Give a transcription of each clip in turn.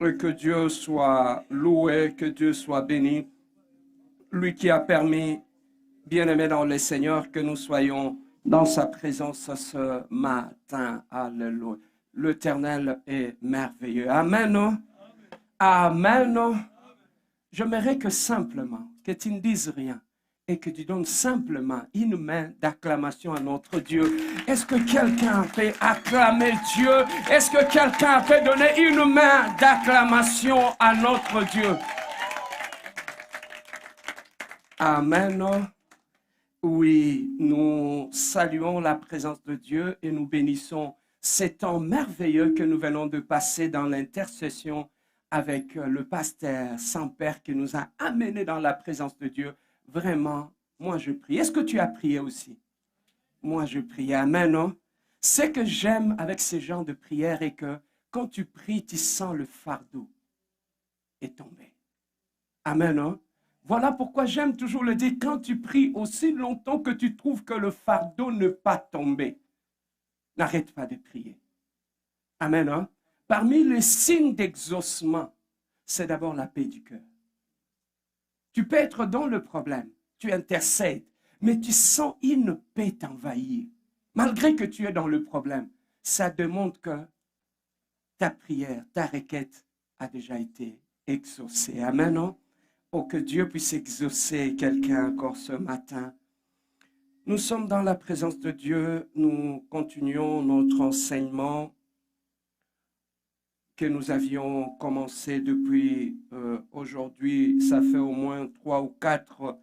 Et que Dieu soit loué, que Dieu soit béni. Lui qui a permis, bien-aimé dans le Seigneur, que nous soyons dans sa présence ce matin. Alléluia. L'Éternel est merveilleux. Amen. Amen. J'aimerais que simplement, que tu ne dises rien et que tu donnes simplement une main d'acclamation à notre Dieu. Est-ce que quelqu'un peut acclamer Dieu? Est-ce que quelqu'un peut donner une main d'acclamation à notre Dieu? Amen. Oui, nous saluons la présence de Dieu et nous bénissons ces temps merveilleux que nous venons de passer dans l'intercession avec le pasteur Saint-Père qui nous a amenés dans la présence de Dieu. Vraiment, moi je prie. Est-ce que tu as prié aussi? Moi je prie. Amen. Non? Ce que j'aime avec ces genres de prières est que quand tu pries, tu sens le fardeau est tombé. Amen. Non? Voilà pourquoi j'aime toujours le dire, quand tu pries aussi longtemps que tu trouves que le fardeau n'est pas tombé, n'arrête pas de prier. Amen. Hein? Parmi les signes d'exaucement, c'est d'abord la paix du cœur. Tu peux être dans le problème, tu intercèdes, mais tu sens une paix t'envahir. Malgré que tu es dans le problème, ça démontre que ta prière, ta requête a déjà été exaucée. Amen. Hein? Oh, que Dieu puisse exaucer quelqu'un encore ce matin. Nous sommes dans la présence de Dieu. Nous continuons notre enseignement que nous avions commencé depuis aujourd'hui. Ça fait au moins 3 ou 4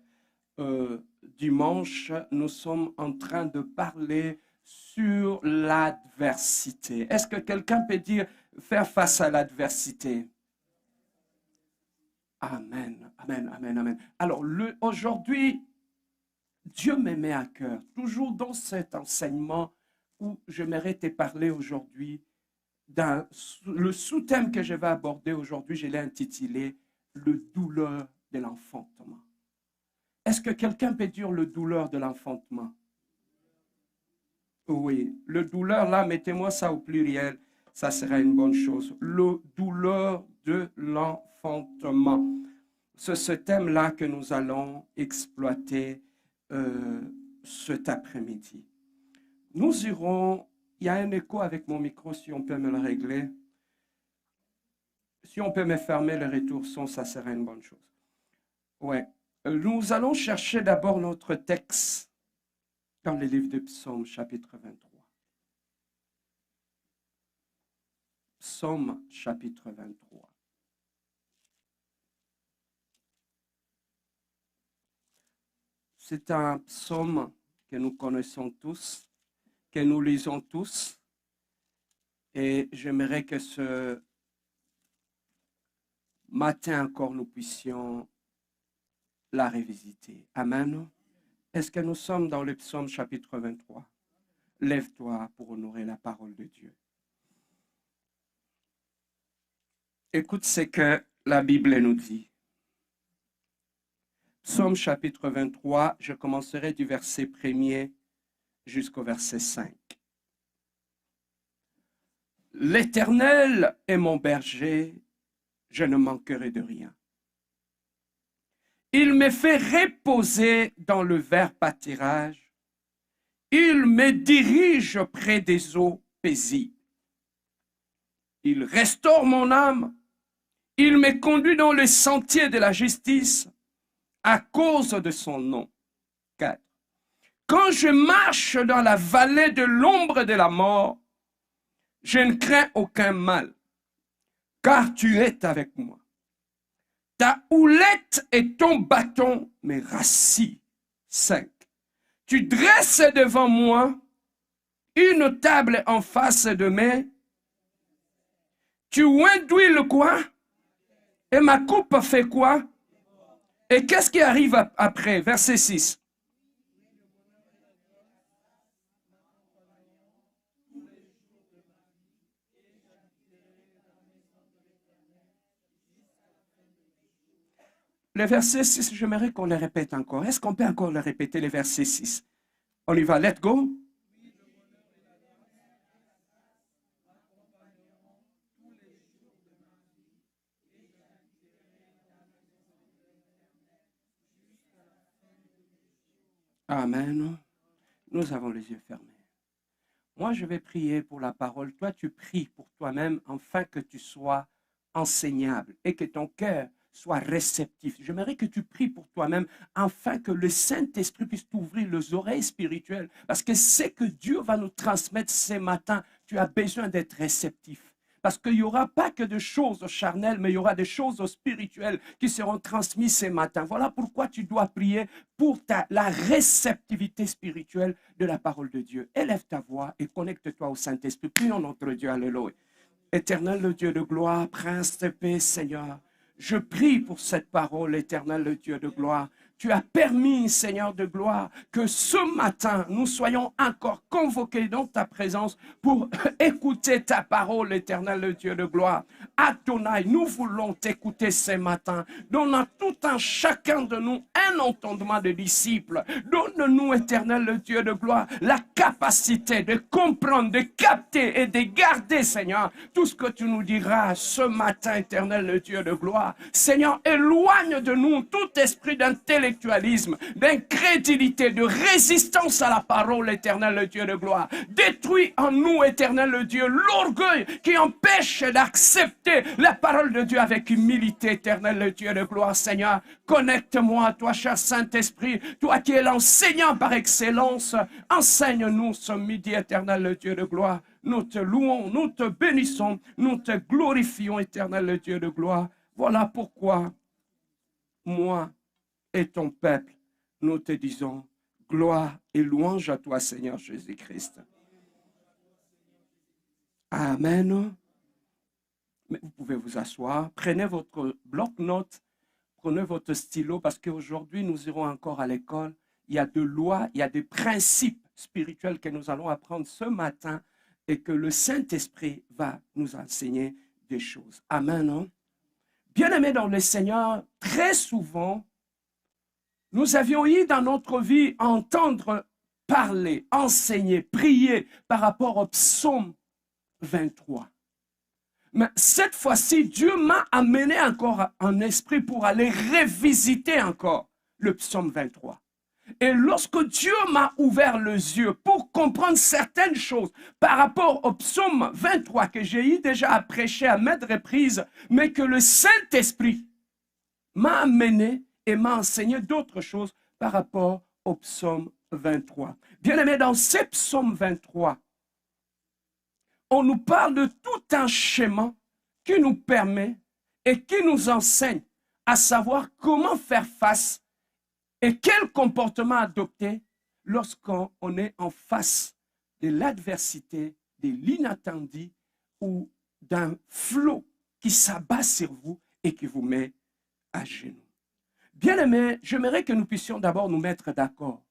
dimanches. Nous sommes en train de parler sur l'adversité. Est-ce que quelqu'un peut dire faire face à l'adversité? Amen, amen, amen, amen. Alors, aujourd'hui, Dieu me met à cœur, toujours dans cet enseignement où j'aimerais te parler aujourd'hui, le sous-thème que je vais aborder aujourd'hui, je l'ai intitulé « Le douleur de l'enfantement ». Est-ce que quelqu'un peut dire le douleur de l'enfantement? Oui, le douleur, là, mettez-moi ça au pluriel, ça sera une bonne chose. Le douleur de l'enfantement. C'est ce thème-là que nous allons exploiter cet après-midi. Nous irons, il y a un écho avec mon micro, si on peut me le régler. Si on peut me fermer le retour son, ça serait une bonne chose. Ouais. Nous allons chercher d'abord notre texte dans le livre de Psaume, chapitre 23. Psaume, chapitre 23. C'est un psaume que nous connaissons tous, que nous lisons tous, et j'aimerais que ce matin encore nous puissions la revisiter. Amen. Est-ce que nous sommes dans le psaume chapitre 23? Lève-toi pour honorer la parole de Dieu. Écoute ce que la Bible nous dit. Psaume chapitre 23, je commencerai du verset 1er jusqu'au verset 5. L'Éternel est mon berger, je ne manquerai de rien. Il me fait reposer dans le vert pâturage. Il me dirige près des eaux paisibles. Il restaure mon âme. Il me conduit dans les sentiers de la justice à cause de son nom. 4. Quand je marche dans la vallée de l'ombre de la mort, je ne crains aucun mal, car tu es avec moi. Ta houlette et ton bâton me rassient. 5. Tu dresses devant moi une table en face de moi. Tu induis le quoi? Et ma coupe fait quoi? Et qu'est-ce qui arrive après? Verset 6. Le verset 6, j'aimerais qu'on le répète encore. Est-ce qu'on peut encore le répéter, le verset 6? On y va, let's go. Amen. Nous avons les yeux fermés. Moi, je vais prier pour la parole. Toi, tu pries pour toi-même afin que tu sois enseignable et que ton cœur soit réceptif. J'aimerais que tu pries pour toi-même afin que le Saint-Esprit puisse t'ouvrir les oreilles spirituelles. Parce que c'est que Dieu va nous transmettre ce matin. Tu as besoin d'être réceptif. Parce qu'il n'y aura pas que de choses charnelles, mais il y aura des choses spirituelles qui seront transmises ce matin. Voilà pourquoi tu dois prier pour la réceptivité spirituelle de la parole de Dieu. Élève ta voix et connecte-toi au Saint-Esprit. Prions notre Dieu, alléluia. Éternel le Dieu de gloire, Prince de paix, Seigneur, je prie pour cette parole, éternel le Dieu de gloire. Tu as permis, Seigneur de gloire, que ce matin, nous soyons encore convoqués dans ta présence pour écouter ta parole, éternel le Dieu de gloire. Adonai, nous voulons t'écouter ce matin. Donne à tout un chacun de nous un entendement de disciples. Donne-nous, éternel le Dieu de gloire, la capacité de comprendre, de capter et de garder, Seigneur, tout ce que tu nous diras ce matin, éternel le Dieu de gloire. Seigneur, éloigne de nous tout esprit d'intellectualisme, d'incrédulité, de résistance à la parole, éternel le Dieu de gloire. Détruis en nous, éternel le Dieu, l'orgueil qui empêche d'accepter la parole de Dieu avec humilité, éternel le Dieu de gloire. Seigneur, connecte-moi à toi, cher Saint-Esprit, toi qui es l'enseignant par excellence. Enseigne-nous ce midi, éternel le Dieu de gloire. Nous te louons, nous te bénissons, nous te glorifions, éternel le Dieu de gloire. Voilà pourquoi moi et ton peuple, nous te disons gloire et louange à toi, Seigneur Jésus-Christ. Amen. Mais vous pouvez vous asseoir. Prenez votre bloc-notes, prenez votre stylo, parce qu'aujourd'hui, nous irons encore à l'école. Il y a des lois, il y a des principes spirituels que nous allons apprendre ce matin et que le Saint-Esprit va nous enseigner des choses. Amen. Bien-aimés dans le Seigneur, très souvent, nous avions eu dans notre vie à entendre parler, enseigner, prier par rapport au psaume 23. Mais cette fois-ci, Dieu m'a amené encore en esprit pour aller revisiter encore le psaume 23. Et lorsque Dieu m'a ouvert les yeux pour comprendre certaines choses par rapport au psaume 23 que j'ai eu déjà à prêcher à maintes reprises, mais que le Saint-Esprit m'a amené et m'a enseigné d'autres choses par rapport au psaume 23. Bien-aimés, dans ce psaume 23, on nous parle de tout un schéma qui nous permet et qui nous enseigne à savoir comment faire face et quel comportement adopter lorsqu'on est en face de l'adversité, de l'inattendu ou d'un flot qui s'abat sur vous et qui vous met à genoux. Bien-aimés, j'aimerais que nous puissions d'abord nous mettre d'accord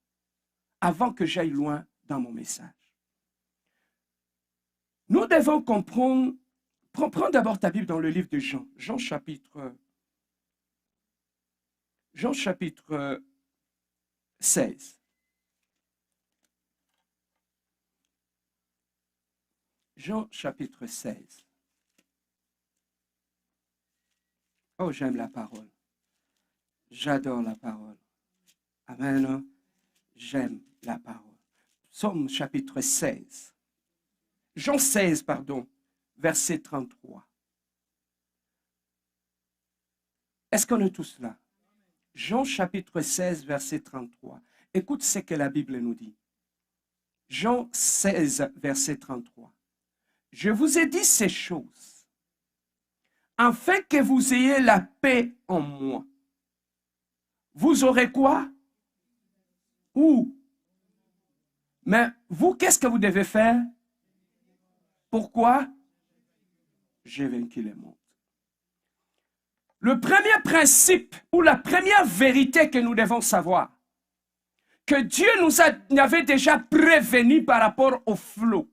avant que j'aille loin dans mon message. Nous devons comprendre, prends d'abord ta Bible dans le livre de Jean, Jean chapitre 16. Jean chapitre 16. Oh, j'aime la parole. J'adore la parole. Amen. J'aime la parole. Psaume chapitre 16. Jean 16, pardon, verset 33. Est-ce qu'on est tous là? Jean chapitre 16, verset 33. Écoute ce que la Bible nous dit. Jean 16, verset 33. Je vous ai dit ces choses, afin que vous ayez la paix en moi. Vous aurez quoi? Où? Mais vous, qu'est-ce que vous devez faire? Pourquoi? J'ai vaincu les mondes. Le premier principe ou la première vérité que nous devons savoir, que Dieu nous avait déjà prévenu par rapport au flot,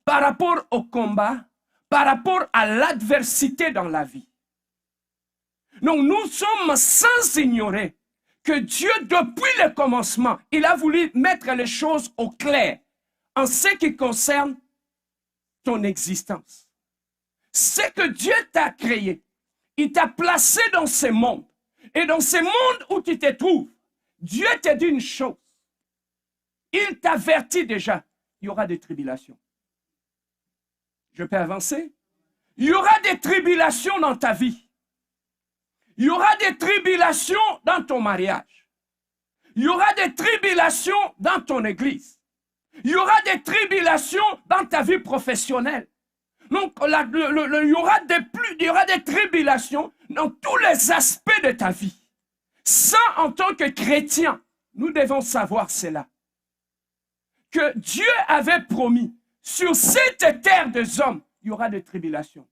par rapport au combat, par rapport à l'adversité dans la vie. Donc nous sommes sans ignorer que Dieu, depuis le commencement, il a voulu mettre les choses au clair en ce qui concerne ton existence. C'est que Dieu t'a créé. Il t'a placé dans ce monde. Et dans ce monde où tu te trouves, Dieu t'a dit une chose. Il t'avertit déjà. Il y aura des tribulations. Je peux avancer? Il y aura des tribulations dans ta vie. Il y aura des tribulations dans ton mariage. Il y aura des tribulations dans ton église. Il y aura des tribulations dans ta vie professionnelle. Donc, il y aura des tribulations dans tous les aspects de ta vie. Ça, en tant que chrétien, nous devons savoir cela. Que Dieu avait promis, sur cette terre des hommes, il y aura des tribulations.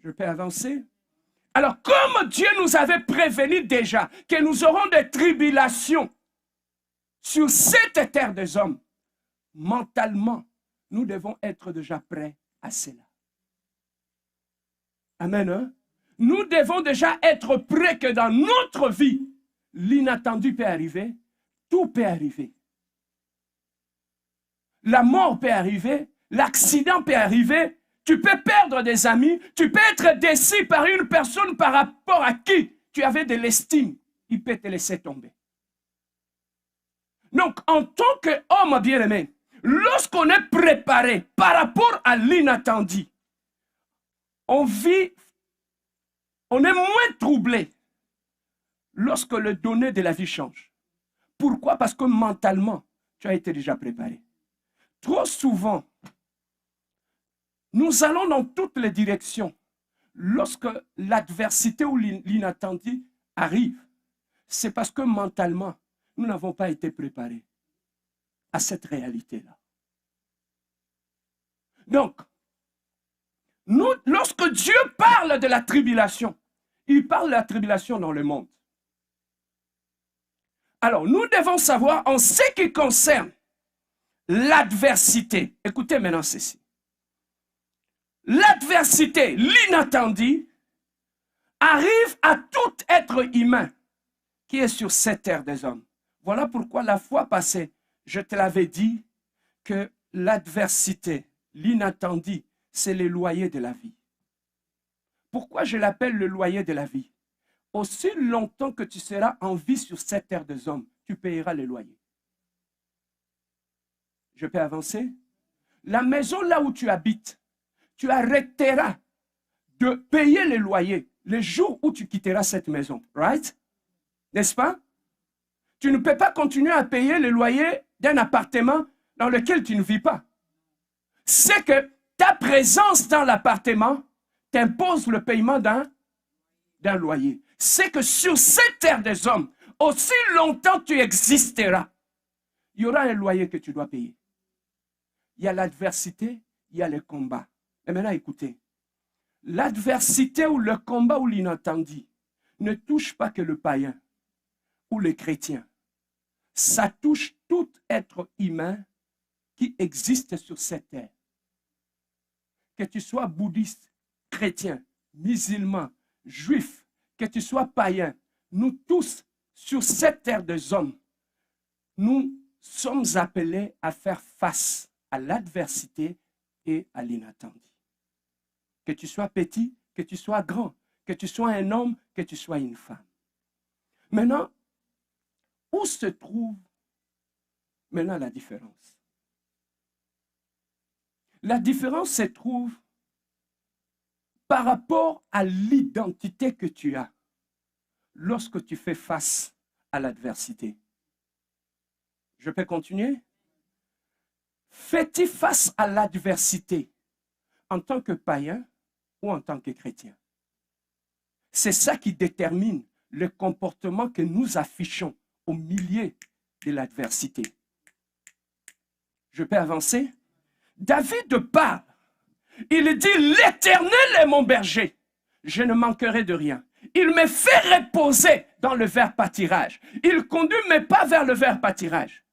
Je peux avancer? Alors, comme Dieu nous avait prévenu déjà que nous aurons des tribulations sur cette terre des hommes, mentalement, nous devons être déjà prêts à cela. Amen. Hein? Nous devons déjà être prêts que dans notre vie, l'inattendu peut arriver, tout peut arriver. La mort peut arriver, l'accident peut arriver, tu peux perdre des amis, tu peux être déçu par une personne par rapport à qui tu avais de l'estime, il peut te laisser tomber. Donc, en tant qu'homme bien-aimé, lorsqu'on est préparé par rapport à l'inattendu, on est moins troublé lorsque le donné de la vie change. Pourquoi? Parce que mentalement, tu as été déjà préparé. Trop souvent, nous allons dans toutes les directions. Lorsque l'adversité ou l'inattendu arrive, c'est parce que mentalement, nous n'avons pas été préparés à cette réalité-là. Donc, lorsque Dieu parle de la tribulation, il parle de la tribulation dans le monde. Alors, nous devons savoir, en ce qui concerne l'adversité, écoutez maintenant ceci. L'adversité, l'inattendu, arrive à tout être humain qui est sur cette terre des hommes. Voilà pourquoi la fois passée, je te l'avais dit que l'adversité, l'inattendu, c'est le loyer de la vie. Pourquoi je l'appelle le loyer de la vie? Aussi longtemps que tu seras en vie sur cette terre des hommes, tu payeras le loyer. Je peux avancer? La maison là où tu habites, tu arrêteras de payer le loyer le jour où tu quitteras cette maison, right? N'est-ce pas? Tu ne peux pas continuer à payer le loyer d'un appartement dans lequel tu ne vis pas. C'est que ta présence dans l'appartement t'impose le paiement d'un loyer. C'est que sur cette terre des hommes, aussi longtemps tu existeras, il y aura un loyer que tu dois payer. Il y a l'adversité, il y a le combat. Et maintenant, écoutez, l'adversité ou le combat ou l'inattendu ne touche pas que le païen ou le chrétien. Ça touche tout être humain qui existe sur cette terre. Que tu sois bouddhiste, chrétien, musulman, juif, que tu sois païen, nous tous, sur cette terre des hommes, nous sommes appelés à faire face à l'adversité et à l'inattendu. Que tu sois petit, que tu sois grand, que tu sois un homme, que tu sois une femme. Maintenant, où se trouve maintenant la différence? La différence se trouve par rapport à l'identité que tu as lorsque tu fais face à l'adversité. Je peux continuer? Fais-tu face à l'adversité en tant que païen ou en tant que chrétien? C'est ça qui détermine le comportement que nous affichons au milieu de l'adversité. Je peux avancer? David parle. Il dit, l'Éternel est mon berger. Je ne manquerai de rien. Il me fait reposer dans le vert pâturage. Il conduit mes pas vers le vert pâturage.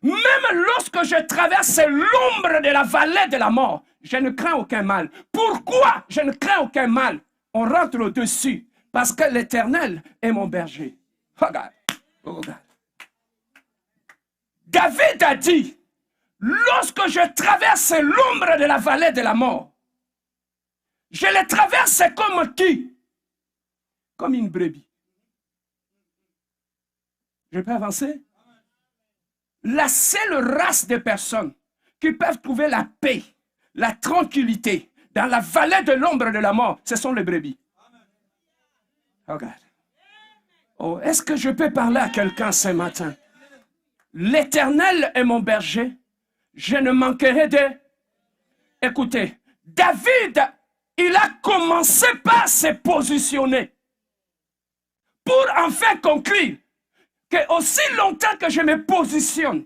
Même lorsque je traverse l'ombre de la vallée de la mort, je ne crains aucun mal. Pourquoi je ne crains aucun mal? On rentre au-dessus. Parce que l'Éternel est mon berger. Regarde. Regarde. David a dit, lorsque je traverse l'ombre de la vallée de la mort, je le traverse comme qui? Comme une brebis. Je peux avancer? La seule race de personnes qui peuvent trouver la paix, la tranquillité dans la vallée de l'ombre de la mort, ce sont les brebis. Regarde. Oh, est-ce que je peux parler à quelqu'un ce matin? L'Éternel est mon berger, je ne manquerai de... Écoutez, David, il a commencé par se positionner pour enfin conclure que aussi longtemps que je me positionne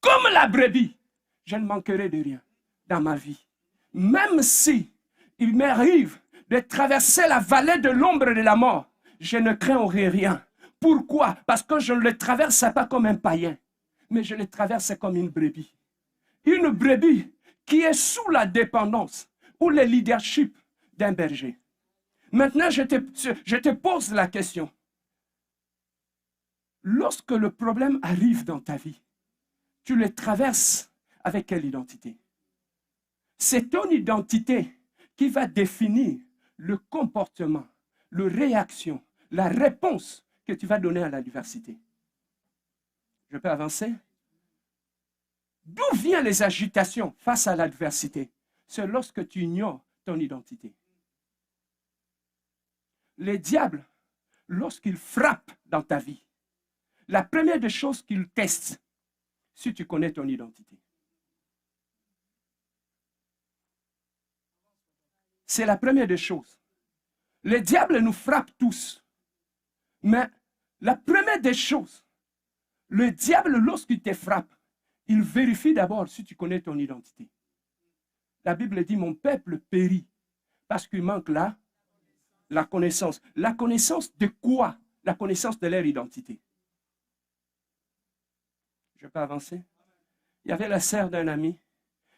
comme la brebis, je ne manquerai de rien dans ma vie. Même si il m'arrive de traverser la vallée de l'ombre de la mort, je ne craindrai rien. Pourquoi? Parce que je ne le traverse pas comme un païen, mais je le traverse comme une brebis. Une brebis qui est sous la dépendance ou le leadership d'un berger. Maintenant, je te pose la question. Lorsque le problème arrive dans ta vie, tu le traverses avec quelle identité? C'est ton identité qui va définir le comportement, la réaction, la réponse que tu vas donner à l'adversité. Je peux avancer? D'où viennent les agitations face à l'adversité? C'est lorsque tu ignores ton identité. Les diables, lorsqu'ils frappent dans ta vie, la première des choses qu'ils testent, si tu connais ton identité. C'est la première des choses. Les diables nous frappent tous. Mais la première des choses, le diable, lorsqu'il te frappe, il vérifie d'abord si tu connais ton identité. La Bible dit, mon peuple périt parce qu'il manque la connaissance. La connaissance de quoi? La connaissance de leur identité. Je peux avancer? Il y avait la sœur d'un ami.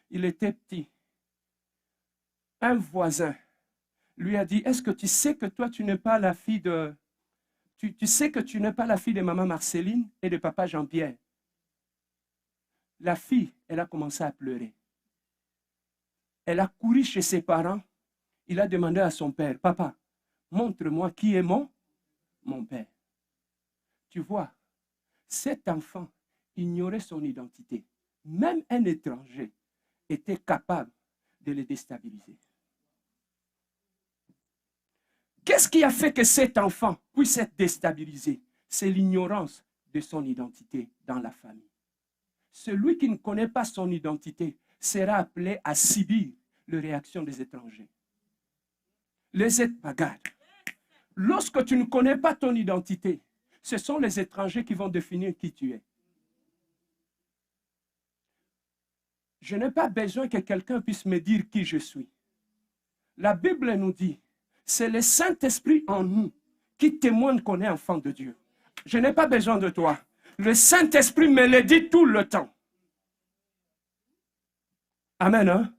Il était petit. Un voisin lui a dit, est-ce que tu sais que toi, tu n'es pas la fille de... Tu sais que tu n'es pas la fille de maman Marceline et de papa Jean-Pierre. La fille, elle a commencé à pleurer. Elle a couru chez ses parents. Il a demandé à son père, papa, montre-moi qui est mon père. Tu vois, cet enfant ignorait son identité. Même un étranger était capable de le déstabiliser. Qu'est-ce qui a fait que cet enfant puisse être déstabilisé? C'est l'ignorance de son identité dans la famille. Celui qui ne connaît pas son identité sera appelé à subir les réactions des étrangers. Regarde, lorsque tu ne connais pas ton identité, ce sont les étrangers qui vont définir qui tu es. Je n'ai pas besoin que quelqu'un puisse me dire qui je suis. La Bible nous dit, c'est le Saint-Esprit en nous qui témoigne qu'on est enfant de Dieu. Je n'ai pas besoin de toi. Le Saint-Esprit me le dit tout le temps. Amen, hein?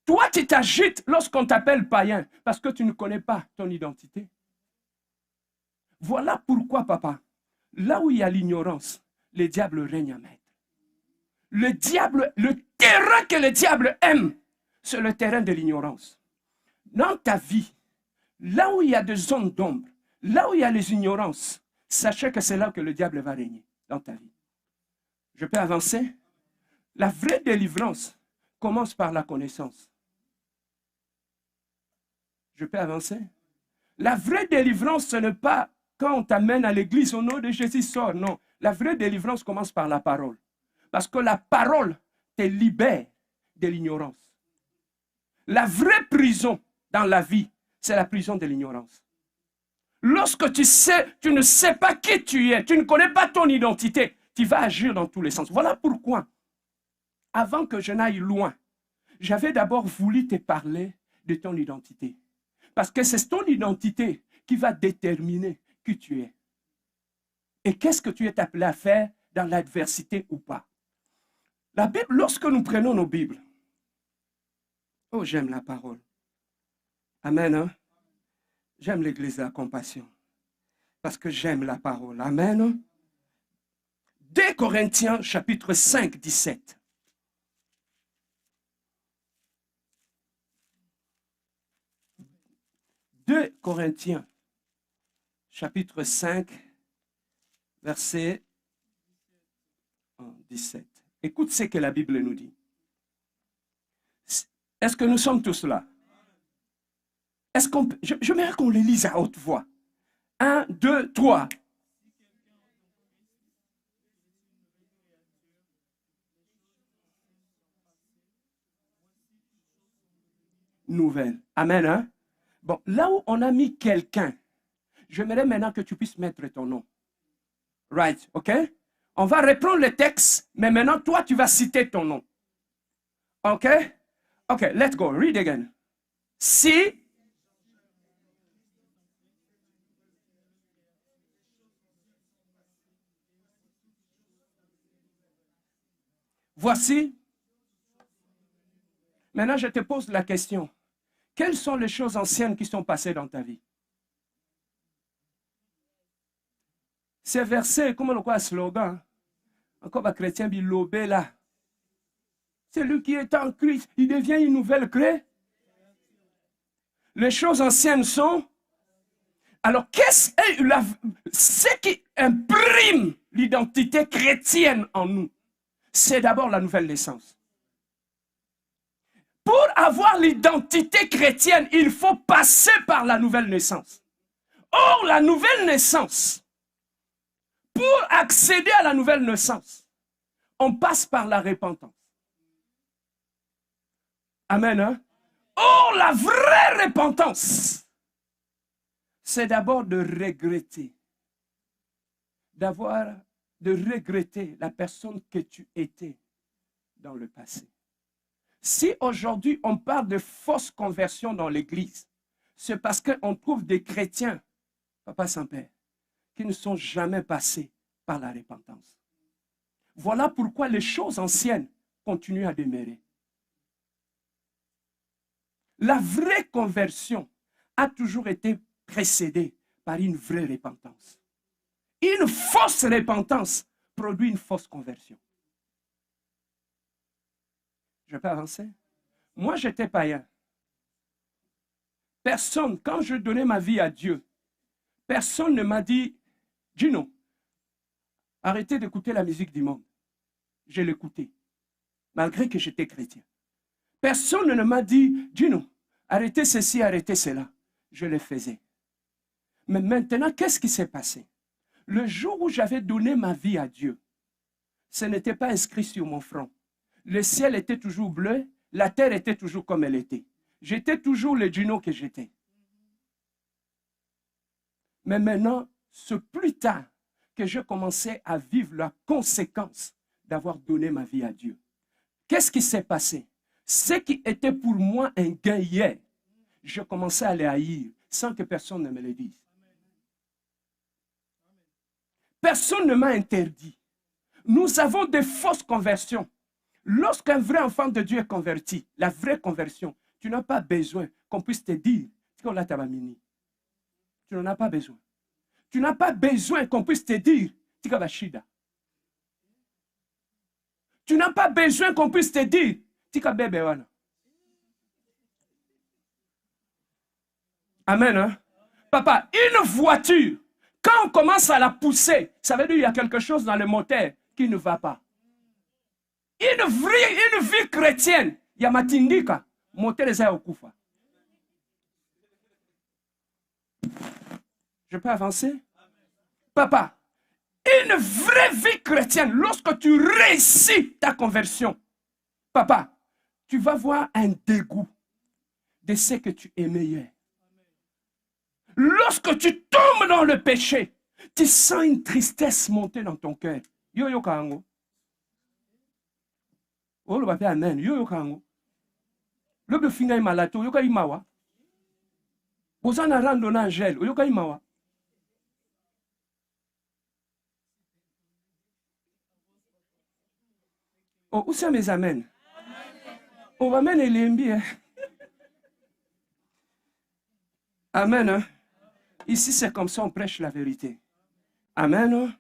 Toi, tu t'agites lorsqu'on t'appelle païen parce que tu ne connais pas ton identité. Voilà pourquoi, papa, là où il y a l'ignorance, le diable règne à maître. Le terrain que le diable aime, c'est le terrain de l'ignorance. Dans ta vie, là où il y a des zones d'ombre, là où il y a les ignorances, sachez que c'est là que le diable va régner dans ta vie. Je peux avancer? La vraie délivrance commence par la connaissance. Je peux avancer? La vraie délivrance, ce n'est pas quand on t'amène à l'église au nom de Jésus, sort. Non, la vraie délivrance commence par la parole. Parce que la parole te libère de l'ignorance. La vraie prison dans la vie, c'est la prison de l'ignorance. Lorsque tu ne sais pas qui tu es, tu ne connais pas ton identité, tu vas agir dans tous les sens. Voilà pourquoi, avant que je n'aille loin, j'avais d'abord voulu te parler de ton identité. Parce que c'est ton identité qui va déterminer qui tu es. Et qu'est-ce que tu es appelé à faire dans l'adversité ou pas. La Bible, lorsque nous prenons nos Bibles, oh, j'aime la parole. Amen. Hein? J'aime l'église de la compassion. Parce que j'aime la parole. Amen. 2 Corinthiens chapitre 5, 17. « 2 Corinthiens, chapitre 5, verset 17. Écoute ce que la Bible nous dit. Est-ce que nous sommes tous là? Est-ce qu'on peut, j'aimerais qu'on les lise à haute voix. 1, 2, 3. Nouvelle. Amen, hein? Bon, là où on a mis quelqu'un, j'aimerais maintenant que tu puisses mettre ton nom. Right, ok? On va reprendre le texte, mais maintenant, toi, tu vas citer ton nom. Ok? Ok, let's go. Read again. Si... Voici. Maintenant, je te pose la question. Quelles sont les choses anciennes qui sont passées dans ta vie? Ces versets, comme on voit un slogan, encore un chrétien bilobé là. Celui qui est en Christ, il devient une nouvelle créature. Les choses anciennes sont... Alors, ce qui imprime l'identité chrétienne en nous? C'est d'abord la nouvelle naissance. Pour avoir l'identité chrétienne, il faut passer par la nouvelle naissance. Or, la nouvelle naissance, pour accéder à la nouvelle naissance, on passe par la repentance. Amen. Hein? Or, la vraie repentance, c'est d'abord de regretter, de regretter la personne que tu étais dans le passé. Si aujourd'hui on parle de fausse conversion dans l'Église, c'est parce qu'on trouve des chrétiens, Papa Saint-Père, qui ne sont jamais passés par la repentance. Voilà pourquoi les choses anciennes continuent à demeurer. La vraie conversion a toujours été précédée par une vraie repentance. Une fausse repentance produit une fausse conversion. Je peux avancer? Moi, j'étais païen. Personne, quand je donnais ma vie à Dieu, personne ne m'a dit, Gino, arrêtez d'écouter la musique du monde. Je l'écoutais, malgré que j'étais chrétien. Personne ne m'a dit, Gino, arrêtez ceci, arrêtez cela. Je le faisais. Mais maintenant, qu'est-ce qui s'est passé? Le jour où j'avais donné ma vie à Dieu, ce n'était pas inscrit sur mon front. Le ciel était toujours bleu, la terre était toujours comme elle était. J'étais toujours le Gino que j'étais. Mais maintenant, c'est plus tard que je commençais à vivre la conséquence d'avoir donné ma vie à Dieu. Qu'est-ce qui s'est passé? Ce qui était pour moi un gain hier, je commençais à les haïr sans que personne ne me le dise. Personne ne m'a interdit. Nous avons des fausses conversions. Lorsqu'un vrai enfant de Dieu est converti, la vraie conversion, tu n'as pas besoin qu'on puisse te dire, tu n'en as pas besoin. Tu n'as pas besoin qu'on puisse te dire, tu n'as pas besoin qu'on puisse te dire, Amen. Hein? Papa, une voiture, quand on commence à la pousser, ça veut dire qu'il y a quelque chose dans le moteur qui ne va pas. Une vie chrétienne, il y a matindika, moteur les a okufa. Je peux avancer? Papa, une vraie vie chrétienne, lorsque tu réussis ta conversion, papa, tu vas voir un dégoût de ce que tu aimais hier. Lorsque tu tombes dans le péché, tu sens une tristesse monter dans ton cœur. Yo yo kango. Oh le papier amen. Yo yo kango. Le befinga imalato yo ka imawa. Bozana rando na angel yo ka imawa. Oh où sont mes amen? Oh amen et l'embi. Amen. Hein? Ici, c'est comme ça, on prêche la vérité. Amen.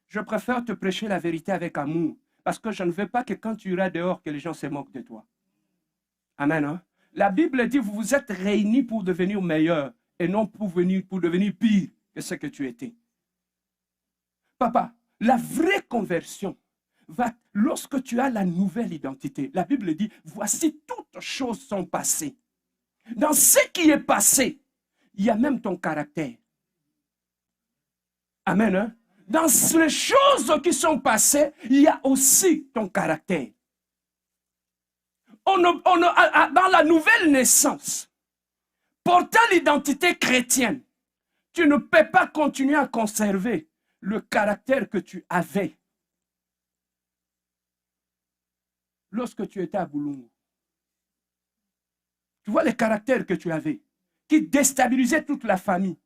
Je préfère te prêcher la vérité avec amour. Parce que je ne veux pas que quand tu iras dehors, que les gens se moquent de toi. Amen. Hein? La Bible dit, vous vous êtes réunis pour devenir meilleurs et non pour devenir pire que ce que tu étais. Papa, la vraie conversion lorsque tu as la nouvelle identité, la Bible dit, voici toutes choses sont passées. Dans ce qui est passé, il y a même ton caractère. Amen. Hein? Dans les choses qui sont passées, il y a aussi ton caractère. Dans la nouvelle naissance, portant l'identité chrétienne, tu ne peux pas continuer à conserver le caractère que tu avais lorsque tu étais à Boulungu. Tu vois les caractères que tu avais, qui déstabilisaient toute la famille.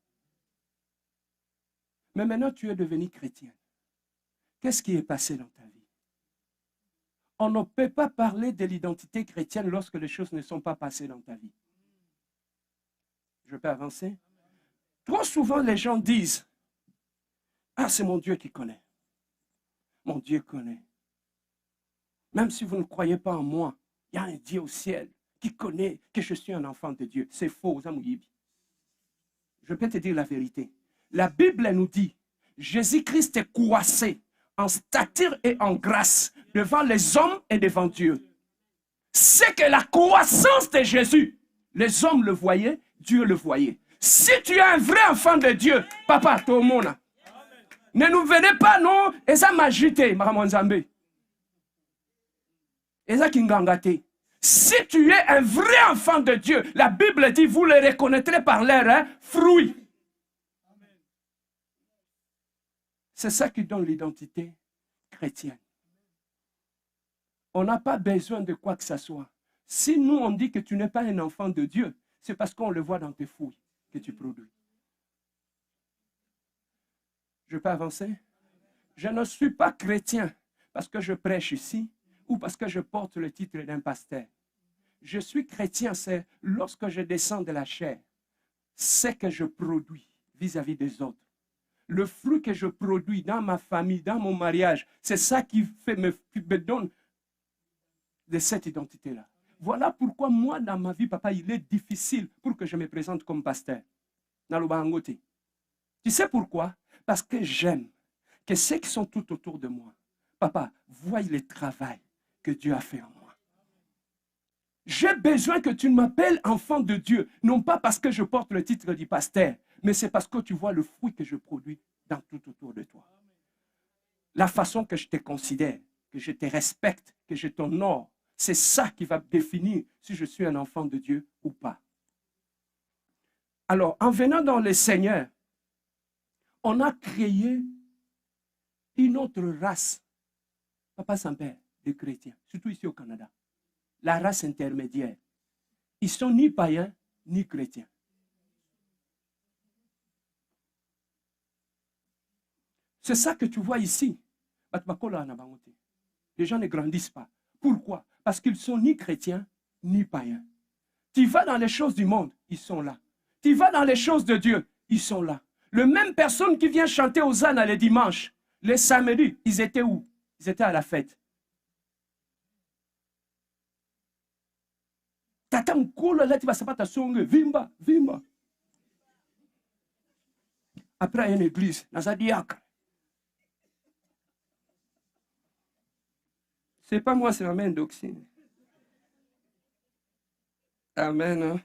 Mais maintenant, tu es devenu chrétien. Qu'est-ce qui est passé dans ta vie? On ne peut pas parler de l'identité chrétienne lorsque les choses ne sont pas passées dans ta vie. Je peux avancer? Trop souvent, les gens disent, ah, c'est mon Dieu qui connaît. Mon Dieu connaît. Même si vous ne croyez pas en moi, il y a un Dieu au ciel qui connaît que je suis un enfant de Dieu. C'est faux, Zamouyibi. Je peux te dire la vérité. La Bible nous dit, Jésus-Christ est coincé en stature et en grâce devant les hommes et devant Dieu. C'est que la croissance de Jésus, les hommes le voyaient, Dieu le voyait. Si tu es un vrai enfant de Dieu, papa, tout le monde, ne nous venez pas, non, et ça m'a agité, Maramonzambe. Et ça qui ngangate. Si tu es un vrai enfant de Dieu, la Bible dit, vous les reconnaîtrez par leurs fruits. C'est ça qui donne l'identité chrétienne. On n'a pas besoin de quoi que ce soit. Si nous, on dit que tu n'es pas un enfant de Dieu, c'est parce qu'on le voit dans tes fruits que tu produis. Je peux avancer? Je ne suis pas chrétien parce que je prêche ici ou parce que je porte le titre d'un pasteur. Je suis chrétien, c'est lorsque je descends de la chair, c'est que je produis vis-à-vis des autres. Le fruit que je produis dans ma famille, dans mon mariage, c'est ça qui me donne de cette identité-là. Voilà pourquoi moi, dans ma vie, papa, il est difficile pour que je me présente comme pasteur. Tu sais pourquoi? Parce que j'aime que ceux qui sont tout autour de moi, papa, voient le travail que Dieu a fait en moi. J'ai besoin que tu m'appelles enfant de Dieu, non pas parce que je porte le titre du pasteur, mais c'est parce que tu vois le fruit que je produis dans tout autour de toi. La façon que je te considère, que je te respecte, que je t'honore, c'est ça qui va définir si je suis un enfant de Dieu ou pas. Alors, en venant dans le Seigneur, on a créé une autre race, papa sans père, de chrétiens, surtout ici au Canada. La race intermédiaire. Ils ne sont ni païens, ni chrétiens. C'est ça que tu vois ici. Les gens ne grandissent pas. Pourquoi? Parce qu'ils ne sont ni chrétiens, ni païens. Tu vas dans les choses du monde, ils sont là. Tu vas dans les choses de Dieu, ils sont là. Les mêmes personnes qui viennent chanter aux ânes les dimanches, les samedis, ils étaient où? Ils étaient à la fête. Tata mkolo là, tu vas savoir ta songe, vimba, vimba. Après, il y a une église, dans un diacre. C'est pas moi, c'est ma mère d'oxyne. Amen. Hein?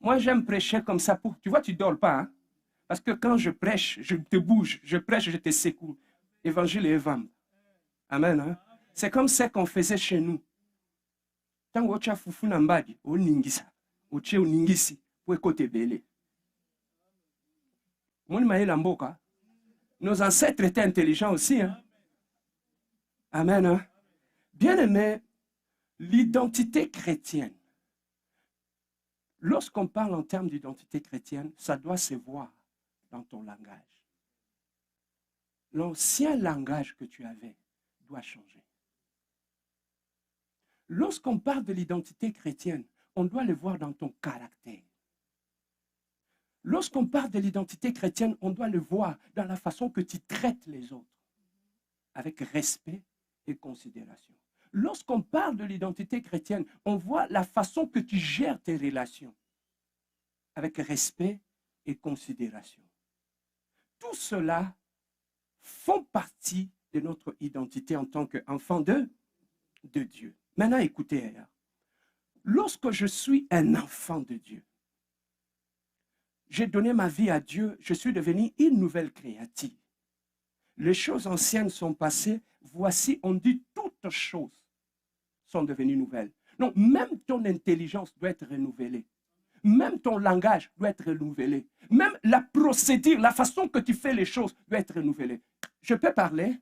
Moi, j'aime prêcher comme ça. Tu vois, tu ne dors pas. Hein? Parce que quand je prêche, je te bouge. Je prêche, je te secoue. Évangile et évangile. Amen. Hein? C'est comme ça qu'on faisait chez nous. Tant que tu as foufou nambadi, au ningisa, au tché au ningisi, pour écouter belé. Nos ancêtres étaient intelligents aussi. Hein? Amen. Hein? Bien aimé, l'identité chrétienne. Lorsqu'on parle en termes d'identité chrétienne, ça doit se voir dans ton langage. L'ancien langage que tu avais doit changer. Lorsqu'on parle de l'identité chrétienne, on doit le voir dans ton caractère. Lorsqu'on parle de l'identité chrétienne, on doit le voir dans la façon que tu traites les autres, avec respect et considération. Lorsqu'on parle de l'identité chrétienne, on voit la façon que tu gères tes relations, avec respect et considération. Tout cela font partie de notre identité en tant qu'enfant de Dieu. Maintenant, écoutez, lorsque je suis un enfant de Dieu, j'ai donné ma vie à Dieu, je suis devenu une nouvelle créature. Les choses anciennes sont passées, voici, on dit toutes choses sont devenues nouvelles. Donc, même ton intelligence doit être renouvelée. Même ton langage doit être renouvelé. Même la procédure, la façon que tu fais les choses doit être renouvelée. Je peux parler?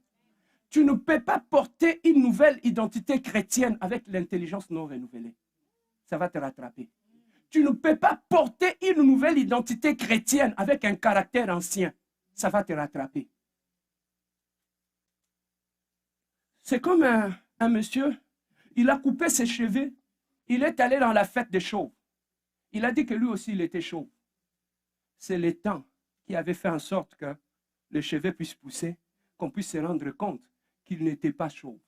Tu ne peux pas porter une nouvelle identité chrétienne avec l'intelligence non renouvelée. Ça va te rattraper. Tu ne peux pas porter une nouvelle identité chrétienne avec un caractère ancien. Ça va te rattraper. C'est comme un monsieur, il a coupé ses cheveux, il est allé dans la fête des chauves. Il a dit que lui aussi, il était chauve. C'est le temps qui avait fait en sorte que les cheveux puissent pousser, qu'on puisse se rendre compte qu'il n'était pas chauve.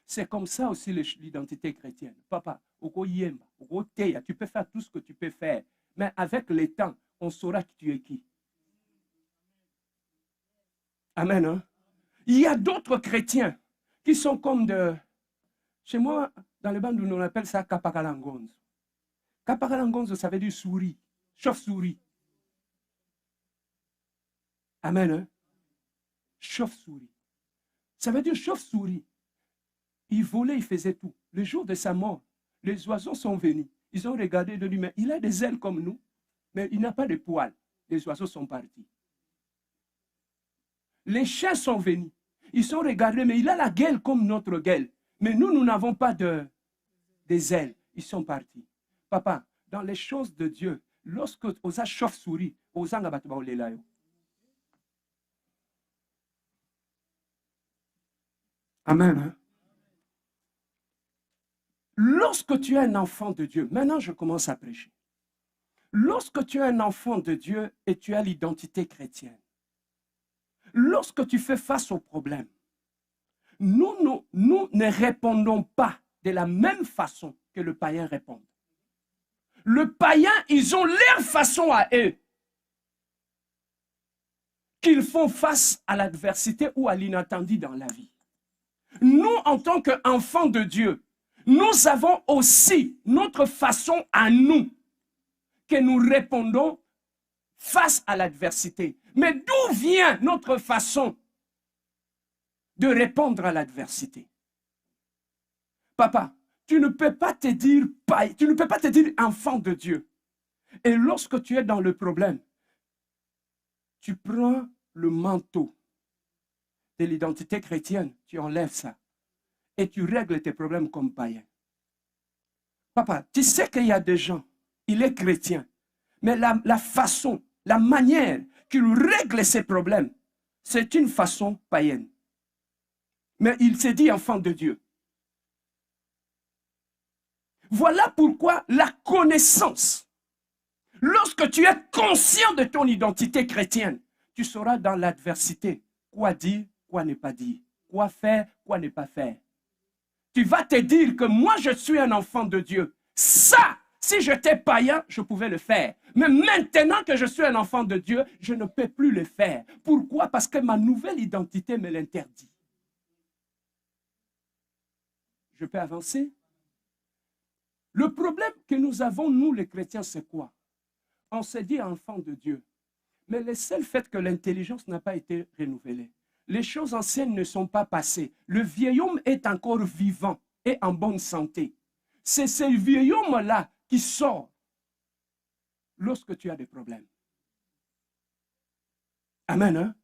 C'est comme ça aussi l'identité chrétienne. Papa, tu peux faire tout ce que tu peux faire, mais avec le temps, on saura qui tu es qui. Amen. Hein? Il y a d'autres chrétiens qui sont comme de... Chez moi, dans les bandes, on appelle ça Kapakalangonzo. Kapakalangonzo, ça veut dire souris, chauve-souris. Amen. Hein? Chauve-souris. Ça veut dire chauve-souris. Il volait, il faisait tout. Le jour de sa mort, les oiseaux sont venus. Ils ont regardé de lui, mais il a des ailes comme nous, mais il n'a pas de poils. Les oiseaux sont partis. Les chiens sont venus. Ils ont regardé, mais il a la gueule comme notre gueule. Mais nous n'avons pas des ailes. Ils sont partis. Papa, dans les choses de Dieu, lorsque on a chauve-souris, on a Amen. Hein? Lorsque tu es un enfant de Dieu, maintenant je commence à prêcher. Lorsque tu es un enfant de Dieu et tu as l'identité chrétienne, lorsque tu fais face aux problèmes, nous ne répondons pas de la même façon que le païen répond. Le païen, ils ont leur façon à eux qu'ils font face à l'adversité ou à l'inattendu dans la vie. Nous, en tant qu'enfants de Dieu, nous avons aussi notre façon à nous que nous répondons face à l'adversité. Mais d'où vient notre façon de répondre à l'adversité? Papa, tu ne peux pas te dire enfant de Dieu. Et lorsque tu es dans le problème, tu prends le manteau de l'identité chrétienne, tu enlèves ça et tu règles tes problèmes comme païen. Papa, tu sais qu'il y a des gens, il est chrétien, mais la façon, la manière qu'il règle ses problèmes, c'est une façon païenne. Mais il s'est dit enfant de Dieu. Voilà pourquoi la connaissance, lorsque tu es conscient de ton identité chrétienne, tu sauras dans l'adversité quoi dire, quoi ne pas dire, quoi faire, quoi ne pas faire. Tu vas te dire que moi je suis un enfant de Dieu. Ça, si j'étais païen, je pouvais le faire. Mais maintenant que je suis un enfant de Dieu, je ne peux plus le faire. Pourquoi? Parce que ma nouvelle identité me l'interdit. Je peux avancer? Le problème que nous avons, nous les chrétiens, c'est quoi? On s'est dit enfant de Dieu. Mais le seul fait que l'intelligence n'a pas été renouvelée. Les choses anciennes ne sont pas passées. Le vieil homme est encore vivant et en bonne santé. C'est ce vieil homme-là qui sort lorsque tu as des problèmes. Amen. Hein?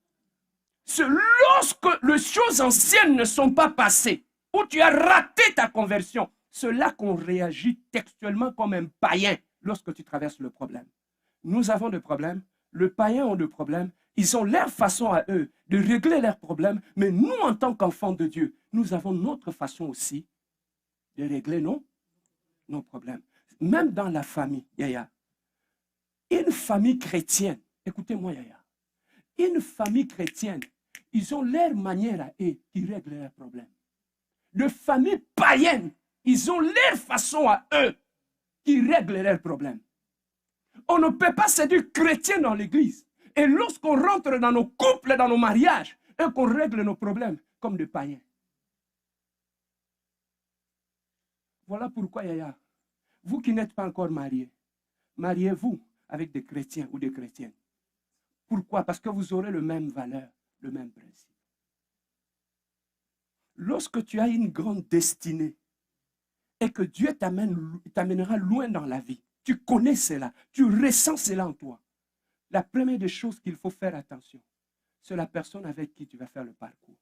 C'est lorsque les choses anciennes ne sont pas passées, où tu as raté ta conversion, c'est là qu'on réagit textuellement comme un païen lorsque tu traverses le problème. Nous avons des problèmes, les païens ont des problèmes, ils ont leur façon à eux de régler leurs problèmes, mais nous, en tant qu'enfants de Dieu, nous avons notre façon aussi de régler nos problèmes. Même dans la famille, Yaya, une famille chrétienne, écoutez-moi Yaya, une famille chrétienne, ils ont leur manière à eux qui règlent leurs problèmes. De familles païennes, ils ont leur façon à eux qui règlent leurs problèmes. On ne peut pas se dire chrétien dans l'église. Et lorsqu'on rentre dans nos couples, dans nos mariages, et qu'on règle nos problèmes, comme des païens. Voilà pourquoi, Yaya, vous qui n'êtes pas encore mariés, mariez-vous avec des chrétiens ou des chrétiennes. Pourquoi? Parce que vous aurez le même valeur, le même principe. Lorsque tu as une grande destinée et que Dieu t'amènera loin dans la vie, tu connais cela, tu ressens cela en toi. La première des choses qu'il faut faire attention, c'est la personne avec qui tu vas faire le parcours.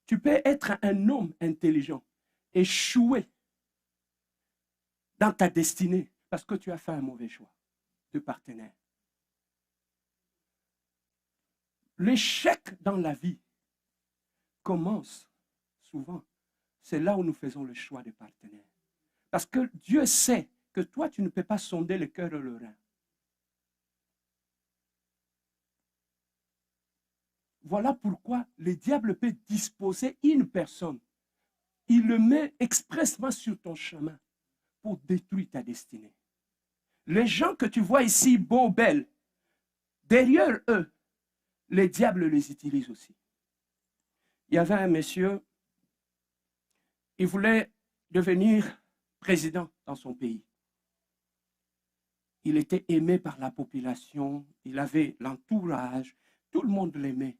Tu peux être un homme intelligent, échouer dans ta destinée parce que tu as fait un mauvais choix de partenaire. L'échec dans la vie commence souvent. C'est là où nous faisons le choix de partenaires. Parce que Dieu sait que toi, tu ne peux pas sonder le cœur et le rein. Voilà pourquoi le diable peut disposer une personne. Il le met expressément sur ton chemin pour détruire ta destinée. Les gens que tu vois ici, beaux, belles, derrière eux, le diable les utilise aussi. Il y avait un monsieur, il voulait devenir président dans son pays. Il était aimé par la population, il avait l'entourage, tout le monde l'aimait.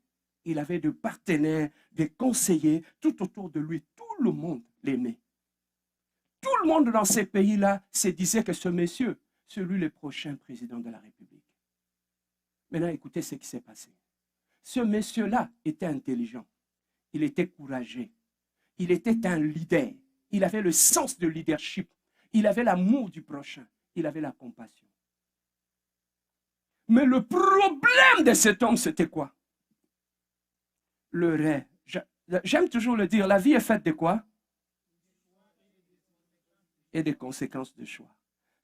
Il avait des partenaires, des conseillers, tout autour de lui, tout le monde l'aimait. Tout le monde dans ces pays-là se disait que ce monsieur, c'est lui le prochain président de la République. Maintenant, écoutez ce qui s'est passé. Ce monsieur-là était intelligent, il était courageux, il était un leader, il avait le sens de leadership, il avait l'amour du prochain, il avait la compassion. Mais le problème de cet homme, c'était quoi? Le rêve. J'aime toujours le dire, la vie est faite de quoi? Et des conséquences de choix.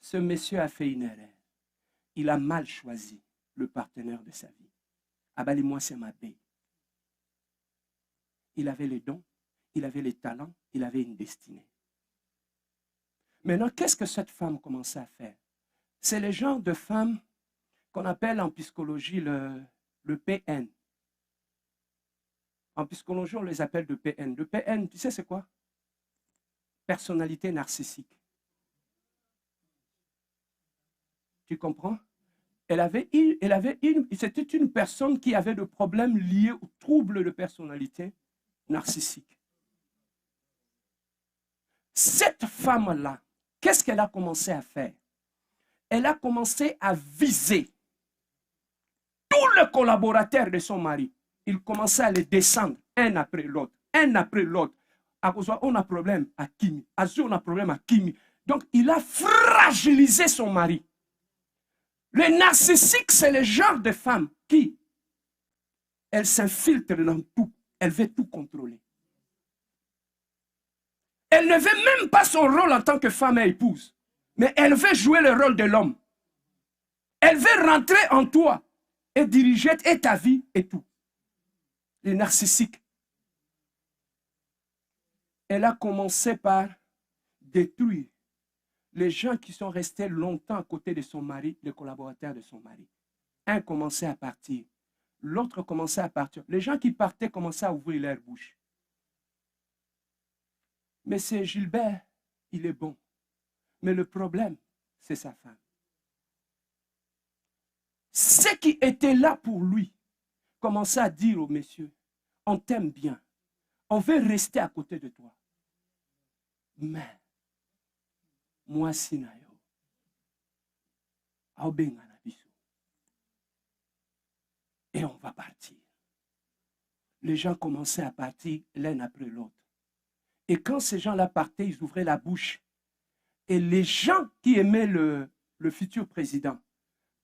Ce monsieur a fait une erreur. Il a mal choisi le partenaire de sa vie. Abali-moi, c'est ma baie. Il avait les dons, il avait les talents, il avait une destinée. Maintenant, qu'est-ce que cette femme commençait à faire? C'est le genre de femme qu'on appelle en psychologie le PN. En psychologie, on les appelle de PN. Le PN, tu sais c'est quoi? Personnalité narcissique. Tu comprends? C'était une personne qui avait des problèmes liés aux troubles de personnalité narcissique. Cette femme-là, qu'est-ce qu'elle a commencé à faire? Elle a commencé à viser tous les collaborateurs de son mari. Il commençait à les descendre un après l'autre, un après l'autre. On a problème à Kimi. On a problème à Kimi. Donc, il a fragilisé son mari. Le narcissique, c'est le genre de femme qui, elle s'infiltre dans tout. Elle veut tout contrôler. Elle ne veut même pas son rôle en tant que femme et épouse. Mais elle veut jouer le rôle de l'homme. Elle veut rentrer en toi et diriger et ta vie et tout. Les narcissiques. Elle a commencé par détruire les gens qui sont restés longtemps à côté de son mari, les collaborateurs de son mari. Un commençait à partir, l'autre commençait à partir. Les gens qui partaient commençaient à ouvrir leur bouche. Mais c'est Gilbert, il est bon. Mais le problème, c'est sa femme. Ceux qui étaient là pour lui commençaient à dire au monsieur, on t'aime bien, on veut rester à côté de toi. Mais, moi, Sinayo, et on va partir. Les gens commençaient à partir l'un après l'autre. Et quand ces gens-là partaient, ils ouvraient la bouche. Et les gens qui aimaient le futur président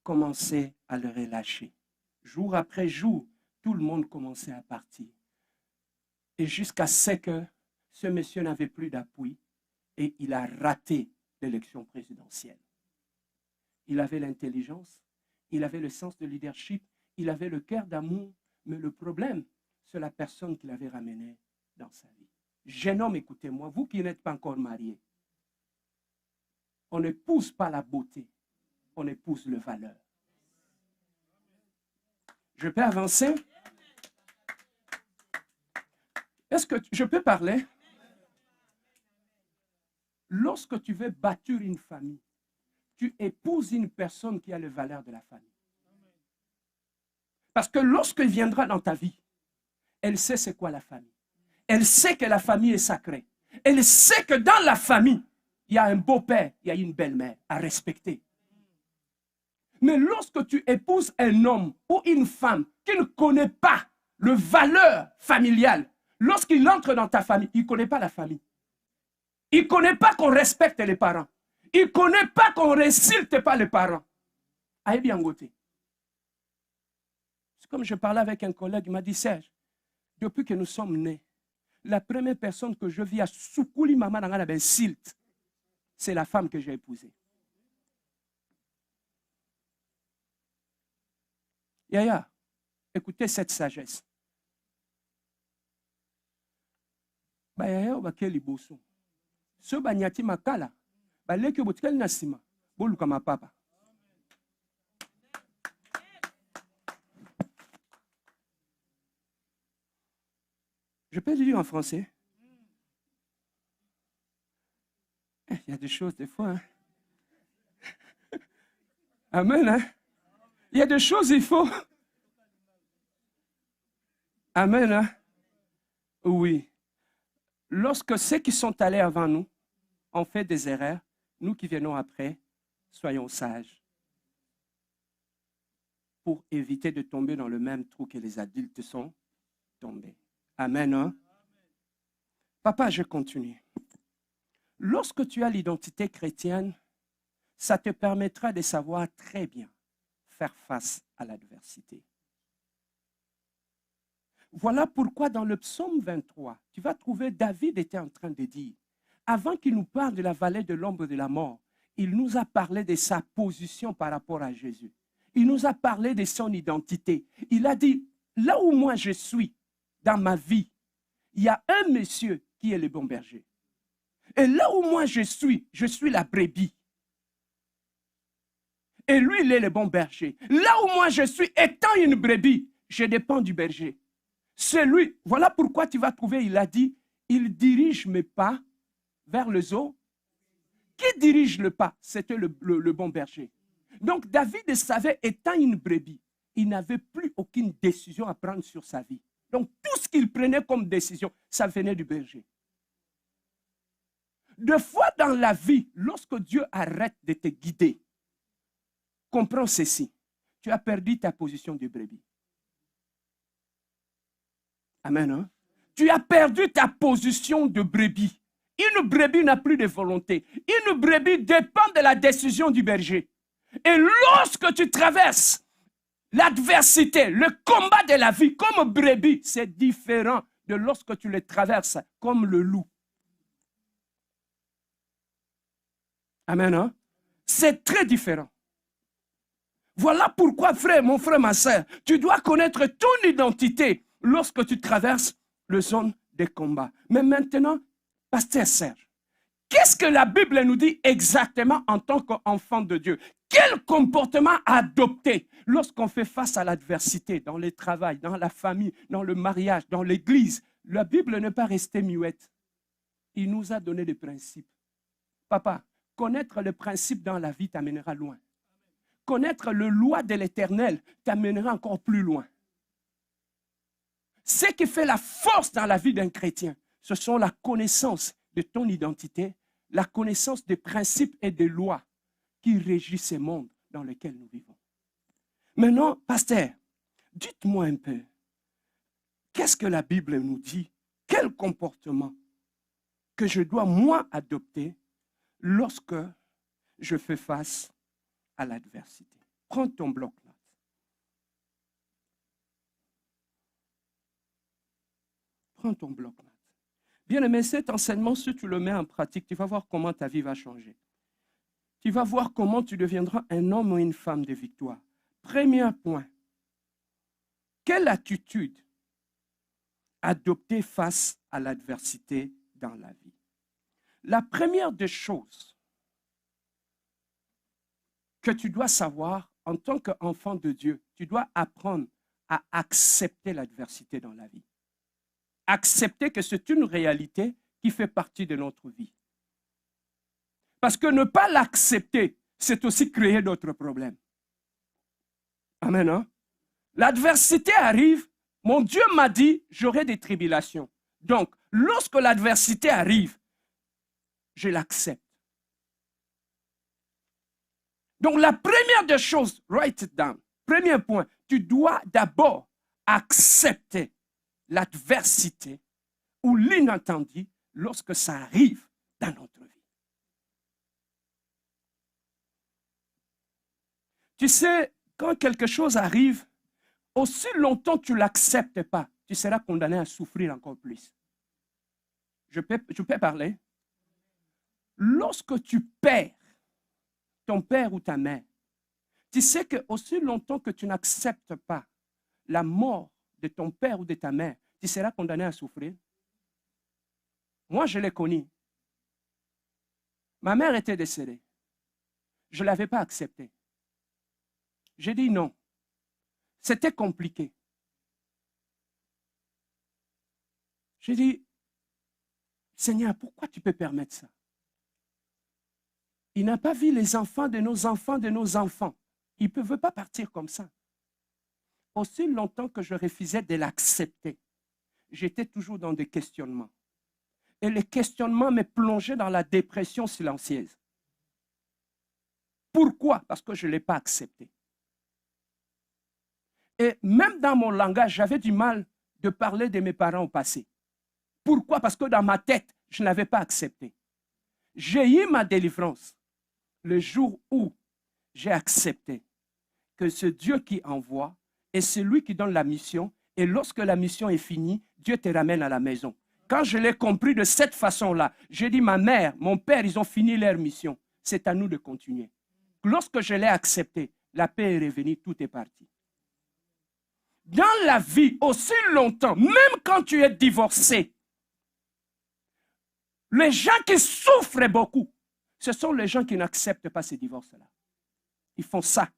commençaient à le relâcher. Jour après jour, tout le monde commençait à partir. Et jusqu'à ce que ce monsieur n'avait plus d'appui et il a raté l'élection présidentielle. Il avait l'intelligence, il avait le sens de leadership, il avait le cœur d'amour, mais le problème, c'est la personne qu'il avait ramenée dans sa vie. Jeune homme, écoutez-moi, vous qui n'êtes pas encore marié, on n'épouse pas la beauté, on épouse le valeur. Je peux avancer? Est-ce que je peux parler? Lorsque tu veux bâtir une famille, tu épouses une personne qui a les valeurs de la famille. Parce que lorsqu'elle viendra dans ta vie, elle sait c'est quoi la famille. Elle sait que la famille est sacrée. Elle sait que dans la famille, il y a un beau-père, il y a une belle-mère à respecter. Mais lorsque tu épouses un homme ou une femme qui ne connaît pas le valeur familiale, lorsqu'il entre dans ta famille, il ne connaît pas la famille. Il ne connaît pas qu'on respecte les parents. Il ne connaît pas qu'on ne résulte pas les parents. Aïe bien goûté. C'est comme je parlais avec un collègue, il m'a dit, Serge, depuis que nous sommes nés, la première personne que je vis à Soukouli Maman dans la Silt, c'est la femme que j'ai épousée. Yaya, écoutez cette sagesse. Yaya, on va quel bousson. Ce banyati makala, baleke botkal nasima, boluka ma papa. Je peux le dire en français. Il y a des choses des fois. Hein. Amen. Hein? Il y a des choses, il faut. Amen. Hein? Oui. Lorsque ceux qui sont allés avant nous ont fait des erreurs, nous qui venons après, soyons sages. Pour éviter de tomber dans le même trou que les adultes sont tombés. Amen. Hein? Papa, je continue. Lorsque tu as l'identité chrétienne, ça te permettra de savoir très bien faire face à l'adversité. Voilà pourquoi dans le psaume 23, tu vas trouver David était en train de dire, avant qu'il nous parle de la vallée de l'ombre de la mort, il nous a parlé de sa position par rapport à Jésus. Il nous a parlé de son identité. Il a dit, là où moi je suis dans ma vie, il y a un monsieur qui est le bon berger. Et là où moi je suis la brebis. Et lui, il est le bon berger. Là où moi je suis, étant une brebis, je dépends du berger. C'est lui. Voilà pourquoi tu vas trouver, il a dit, il dirige mes pas vers le zoo. Qui dirige le pas? C'était le bon berger. Donc David savait, étant une brebis, il n'avait plus aucune décision à prendre sur sa vie. Donc tout ce qu'il prenait comme décision, ça venait du berger. Deux fois dans la vie, lorsque Dieu arrête de te guider, comprends ceci, tu as perdu ta position de brebis. Amen. Hein? Tu as perdu ta position de brebis. Une brebis n'a plus de volonté. Une brebis dépend de la décision du berger. Et lorsque tu traverses l'adversité, le combat de la vie comme brebis, c'est différent de lorsque tu le traverses comme le loup. Amen. Hein? C'est très différent. Voilà pourquoi, frère, mon frère, ma soeur, tu dois connaître ton identité lorsque tu traverses le zone des combats. Mais maintenant, Pasteur Serge, qu'est-ce que la Bible nous dit exactement en tant qu'enfant de Dieu? Quel comportement adopter lorsqu'on fait face à l'adversité, dans le travail, dans la famille, dans le mariage, dans l'église? La Bible n'est pas restée muette. Il nous a donné des principes. Papa, connaître le principe dans la vie t'amènera loin. Connaître le loi de l'Éternel t'amènera encore plus loin. Ce qui fait la force dans la vie d'un chrétien, ce sont la connaissance de ton identité, la connaissance des principes et des lois qui régissent ce monde dans lequel nous vivons. Maintenant, pasteur, dites-moi un peu, qu'est-ce que la Bible nous dit? Quel comportement que je dois, moi, adopter lorsque je fais face à l'adversité? Prends ton bloc-notes. Prends ton bloc-notes. Bien-aimé, cet enseignement, si tu le mets en pratique, tu vas voir comment ta vie va changer. Tu vas voir comment tu deviendras un homme ou une femme de victoire. Premier point. Quelle attitude adopter face à l'adversité dans la vie? La première des choses que tu dois savoir en tant qu'enfant de Dieu, tu dois apprendre à accepter l'adversité dans la vie. accepter que c'est une réalité qui fait partie de notre vie. Parce que ne pas l'accepter, c'est aussi créer d'autres problèmes. Amen. Hein? L'adversité arrive. Mon Dieu m'a dit, j'aurai des tribulations. Donc, lorsque l'adversité arrive, je l'accepte. Donc, la première des choses, write it down. Premier point, tu dois d'abord accepter l'adversité ou l'inattendu lorsque ça arrive dans notre vie. Tu sais, quand quelque chose arrive, aussi longtemps que tu ne l'acceptes pas, tu seras condamné à souffrir encore plus. Je peux parler? Lorsque tu perds ton père ou ta mère, tu sais que aussi longtemps que tu n'acceptes pas la mort de ton père ou de ta mère, tu seras condamné à souffrir. Moi, je l'ai connu. Ma mère était décédée. Je ne l'avais pas acceptée. J'ai dit non. C'était compliqué. J'ai dit, Seigneur, pourquoi tu peux permettre ça? Il n'a pas vu les enfants de nos enfants de nos enfants. Il ne veut pas partir comme ça. Aussi longtemps que je refusais de l'accepter, j'étais toujours dans des questionnements. Et les questionnements me plongeaient dans la dépression silencieuse. Pourquoi? Parce que je ne l'ai pas accepté. Et même dans mon langage, j'avais du mal de parler de mes parents au passé. Pourquoi? Parce que dans ma tête, je n'avais pas accepté. J'ai eu ma délivrance le jour où j'ai accepté que c'est Dieu qui envoie et c'est lui qui donne la mission. Et lorsque la mission est finie, Dieu te ramène à la maison. Quand je l'ai compris de cette façon-là, j'ai dit, ma mère, mon père, ils ont fini leur mission. C'est à nous de continuer. Lorsque je l'ai accepté, la paix est revenue, tout est parti. Dans la vie, aussi longtemps, même quand tu es divorcé, les gens qui souffrent beaucoup, ce sont les gens qui n'acceptent pas ces divorces-là. Ils font ça.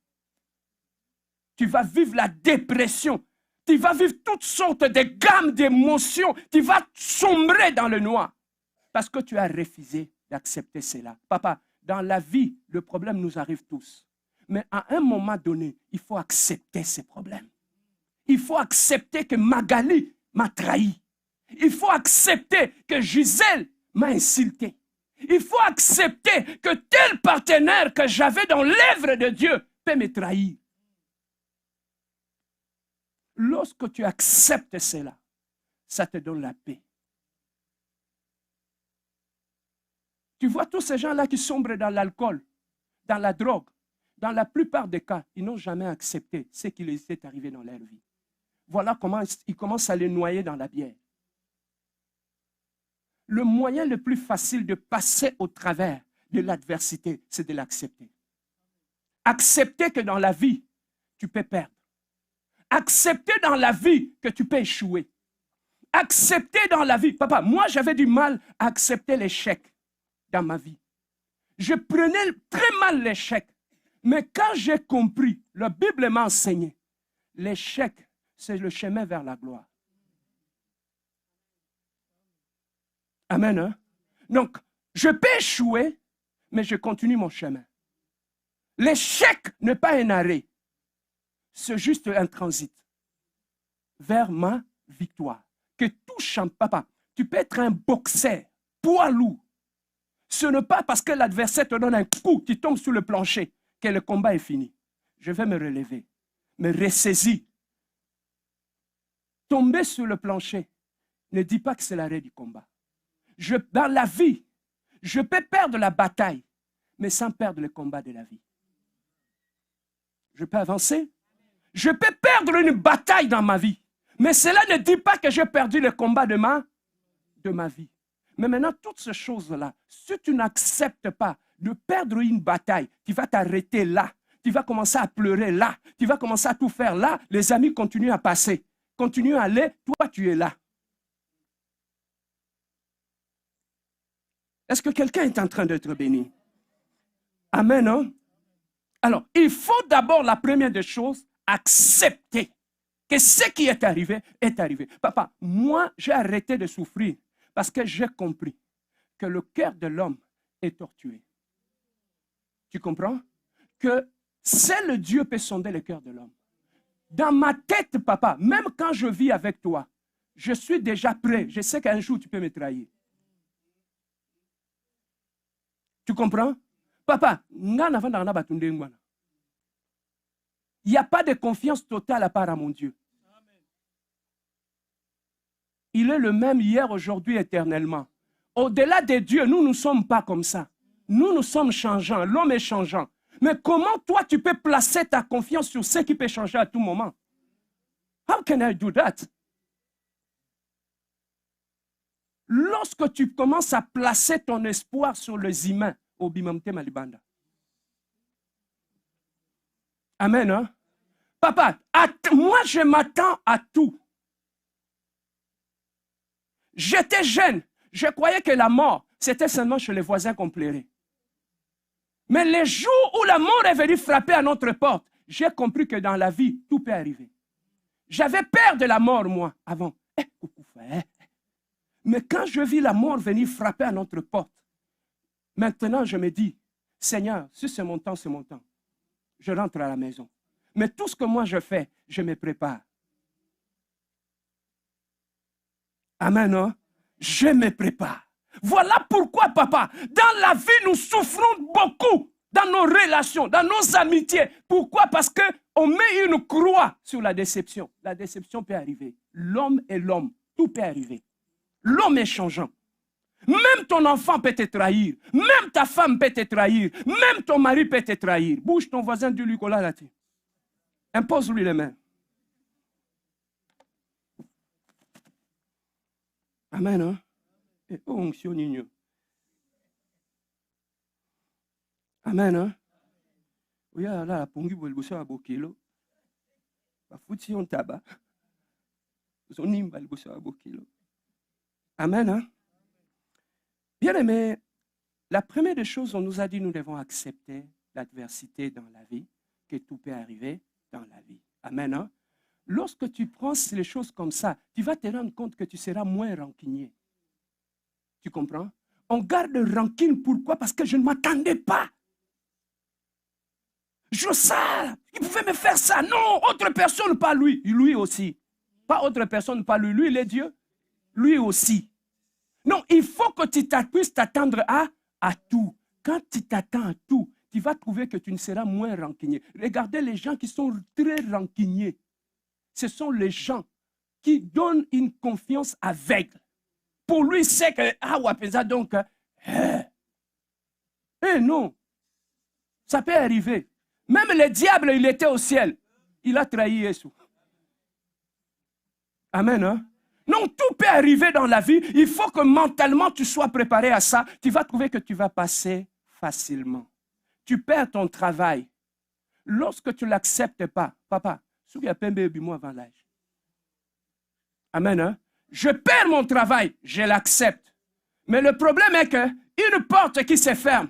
Tu vas vivre la dépression. Tu vas vivre toutes sortes de gammes d'émotions. Tu vas sombrer dans le noir. Parce que tu as refusé d'accepter cela. Papa, dans la vie, le problème nous arrive tous. Mais à un moment donné, il faut accepter ces problèmes. Il faut accepter que Magali m'a trahi. Il faut accepter que Gisèle m'a insulté. Il faut accepter que tel partenaire que j'avais dans l'œuvre de Dieu peut me trahir. Lorsque tu acceptes cela, ça te donne la paix. Tu vois tous ces gens-là qui sombrent dans l'alcool, dans la drogue, dans la plupart des cas, ils n'ont jamais accepté ce qui les est arrivé dans leur vie. Voilà comment ils commencent à les noyer dans la bière. Le moyen le plus facile de passer au travers de l'adversité, c'est de l'accepter. Accepter que dans la vie, tu peux perdre. Accepter dans la vie que tu peux échouer. Accepter dans la vie. Papa, moi j'avais du mal à accepter l'échec dans ma vie. Je prenais très mal l'échec. Mais quand j'ai compris, la Bible m'a enseigné, l'échec, c'est le chemin vers la gloire. Amen. Hein? Donc, je peux échouer, mais je continue mon chemin. L'échec n'est pas un arrêt. C'est juste un transit vers ma victoire. Que tout chante, papa, tu peux être un boxeur, poids lourd. Ce n'est pas parce que l'adversaire te donne un coup, tu tombes sur le plancher, que le combat est fini. Je vais me relever, me ressaisir. Tomber sur le plancher ne dit pas que c'est l'arrêt du combat. Dans la vie, je peux perdre la bataille, mais sans perdre le combat de la vie. Je peux avancer. Je peux perdre une bataille dans ma vie, mais cela ne dit pas que j'ai perdu le combat de ma vie. Mais maintenant, toutes ces choses-là, si tu n'acceptes pas de perdre une bataille, tu vas t'arrêter là. Tu vas commencer à pleurer là. Tu vas commencer à tout faire là. Les amis continuent à passer. Continuent à aller. Toi, tu es là. Est-ce que quelqu'un est en train d'être béni? Amen, non? Alors, il faut d'abord, la première des choses, accepter que ce qui est arrivé est arrivé. Papa, moi, j'ai arrêté de souffrir parce que j'ai compris que le cœur de l'homme est tortué. Tu comprends? Que seul Dieu peut sonder le cœur de l'homme. Dans ma tête, papa, même quand je vis avec toi, je suis déjà prêt. Je sais qu'un jour, tu peux me trahir. Tu comprends? Papa, il n'y a pas de confiance totale à part à mon Dieu. Il est le même hier, aujourd'hui, éternellement. Au-delà de Dieu, nous ne sommes pas comme ça. Nous sommes changeants. L'homme est changeant. Mais comment toi, tu peux placer ta confiance sur ce qui peut changer à tout moment? How can I do that? Lorsque tu commences à placer ton espoir sur les humains, Obimamte Malibanda. Amen, hein? Papa, moi je m'attends à tout. J'étais jeune, je croyais que la mort, c'était seulement chez les voisins qu'on plairait. Mais les jours où la mort est venue frapper à notre porte, j'ai compris que dans la vie, tout peut arriver. J'avais peur de la mort, moi, avant. Mais quand je vis la mort venir frapper à notre porte, maintenant je me dis, Seigneur, si c'est mon temps, c'est mon temps. Je rentre à la maison. Mais tout ce que moi je fais, je me prépare. Amen, non? Je me prépare. Voilà pourquoi, papa, dans la vie, nous souffrons beaucoup dans nos relations, dans nos amitiés. Pourquoi? Parce qu'on met une croix sur la déception. La déception peut arriver. L'homme est l'homme. Tout peut arriver. L'homme est changeant. Même ton enfant peut te trahir. Même ta femme peut te trahir. Même ton mari peut te trahir. Bouge ton voisin du Nicolas là-dessus. Impose-lui les mains. Amen, hein? Oh, monsieur Nino. Amen, hein? Oui, là, la pongi boule bosse à bokilo. La fouti on tabac. Son nimbal bosse à bokilo. Amen, hein? Bien aimé, la première des choses, on nous a dit, nous devons accepter l'adversité dans la vie, que tout peut arriver dans la vie. Amen, hein? Lorsque tu prends les choses comme ça, tu vas te rendre compte que tu seras moins rancunier. Tu comprends? On garde rancune, pourquoi? Parce que je ne m'attendais pas. Je sais, il pouvait me faire ça. Non, autre personne, pas lui. Lui aussi. Pas autre personne, pas lui. Lui, il est Dieu. Lui aussi. Non, il faut que tu puisses t'attendre à tout. Quand tu t'attends à tout, tu vas trouver que tu ne seras moins rancunier. Regardez les gens qui sont très rancuniers. Ce sont les gens qui donnent une confiance aveugle. Pour lui, c'est que, donc, non, ça peut arriver. Même le diable, il était au ciel. Il a trahi Jésus. Amen, hein? Non, tout peut arriver dans la vie. Il faut que mentalement, tu sois préparé à ça. Tu vas trouver que tu vas passer facilement. Tu perds ton travail. Lorsque tu ne l'acceptes pas, papa, souviens pas moi avant l'âge. Amen, hein? Je perds mon travail, je l'accepte. Mais le problème est qu'une porte qui se ferme,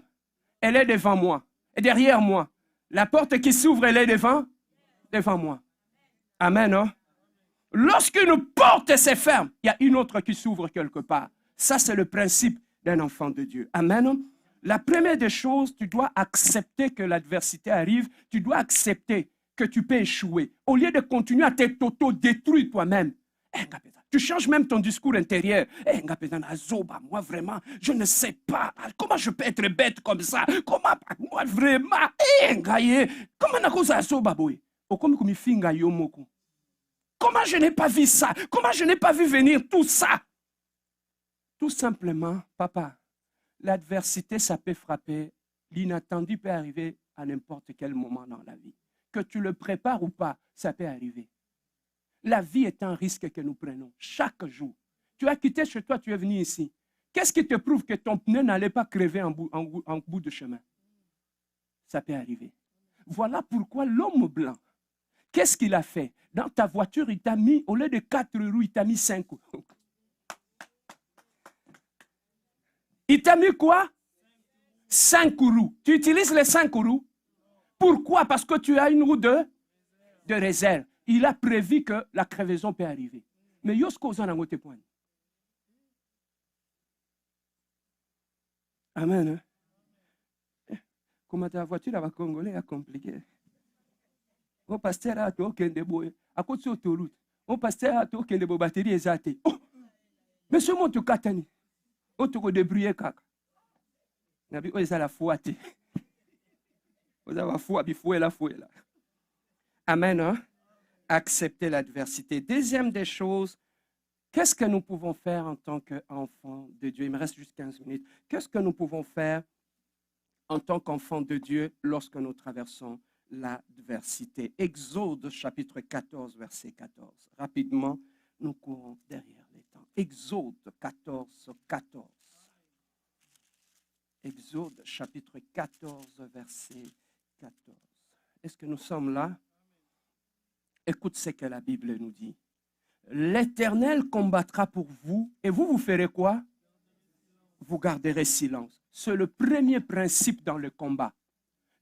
elle est devant moi et derrière moi. La porte qui s'ouvre, elle est devant moi. Amen, hein? Lorsqu'une porte se ferme, il y a une autre qui s'ouvre quelque part. Ça, c'est le principe d'un enfant de Dieu. Amen. La première des choses, tu dois accepter que l'adversité arrive. Tu dois accepter que tu peux échouer. Au lieu de continuer à t'auto-détruire toi-même. Tu changes même ton discours intérieur. Moi, vraiment, je ne sais pas. Comment je peux être bête comme ça? Comment, moi, vraiment? Comment je n'ai pas vu ça? Comment je n'ai pas vu venir tout ça? Tout simplement, papa, l'adversité, ça peut frapper. L'inattendu peut arriver à n'importe quel moment dans la vie. Que tu le prépares ou pas, ça peut arriver. La vie est un risque que nous prenons chaque jour. Tu as quitté chez toi, tu es venu ici. Qu'est-ce qui te prouve que ton pneu n'allait pas crever en bout de chemin? Ça peut arriver. Voilà pourquoi l'homme blanc, qu'est-ce qu'il a fait? Dans ta voiture, il t'a mis, au lieu de 4 roues, il t'a mis 5 roues. Il t'a mis quoi? 5 roues. Tu utilises les 5 roues? Pourquoi? Parce que tu as une roue de réserve. il a prévu que la crevaison peut arriver. Mais yosko oza nango te point. Amen. Hein? Comment ta voiture va congolais a compliqué. Mon pasteur a to kende boye. A côté autoroute. Mon pasteur a to kende bo batterie ezate. Oh! Mais ce monde katani. On te débrouiller kaka. Nabi oza la foi te. Oza la foi bi foi la. Amen. Hein? Accepter l'adversité. Deuxième des choses, qu'est-ce que nous pouvons faire en tant qu'enfants de Dieu? Il me reste juste 15 minutes. Qu'est-ce que nous pouvons faire en tant qu'enfants de Dieu lorsque nous traversons l'adversité? Exode chapitre 14, verset 14. Rapidement, nous courons derrière les temps. Exode 14, 14. Exode chapitre 14, verset 14. Est-ce que nous sommes là? Écoute ce que la Bible nous dit. L'Éternel combattra pour vous et vous ferez quoi? Vous garderez silence. C'est le premier principe dans le combat.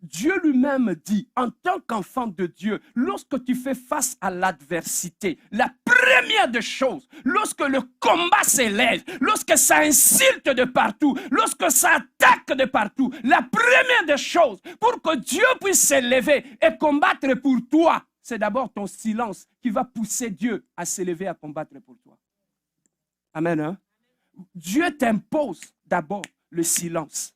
Dieu lui-même dit, en tant qu'enfant de Dieu, lorsque tu fais face à l'adversité, la première des choses, lorsque le combat s'élève, lorsque ça insulte de partout, lorsque ça attaque de partout, la première des choses, pour que Dieu puisse s'élever et combattre pour toi, c'est d'abord ton silence qui va pousser Dieu à s'élever à combattre pour toi. Amen. Hein? Dieu t'impose d'abord le silence.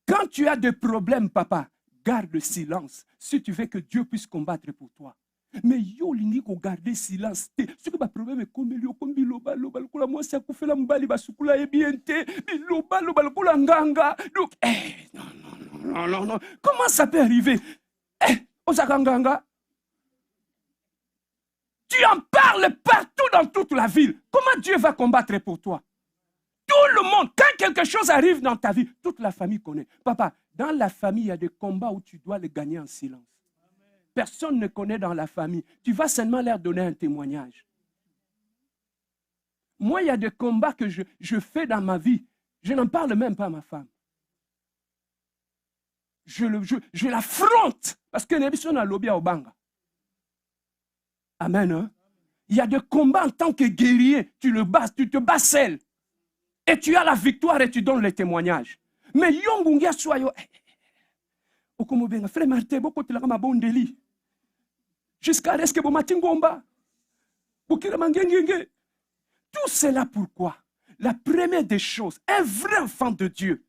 Quand tu as des problèmes, papa, garde le silence si tu veux que Dieu puisse combattre pour toi. Mais yo lingi ko garder silence te. Ce que ba problème est comme yo comme biloba loba lokola moi ça ko fela mbali basukula ebiente biloba loba lokola nganga. Donc non. Comment ça peut arriver? Osakanganga. Tu en parles partout dans toute la ville. Comment Dieu va combattre pour toi? Tout le monde, quand quelque chose arrive dans ta vie, toute la famille connaît. Papa, dans la famille, il y a des combats où tu dois les gagner en silence. Personne ne connaît dans la famille. Tu vas seulement leur donner un témoignage. Moi, il y a des combats que je fais dans ma vie. Je n'en parle même pas à ma femme. Je l'affronte. Parce que Nebison a lobby à Obanga. Amen. Hein? Il y a des combats en tant que guerrier. Tu te bats seul. Et tu as la victoire et tu donnes les témoignages. Mais Yongungia Soyo. Okomobenga, frère Martin, beaucoup de la Bondeli. Jusqu'à ce que Bomatingomba. Tout cela pourquoi? La première des choses, un vrai enfant de Dieu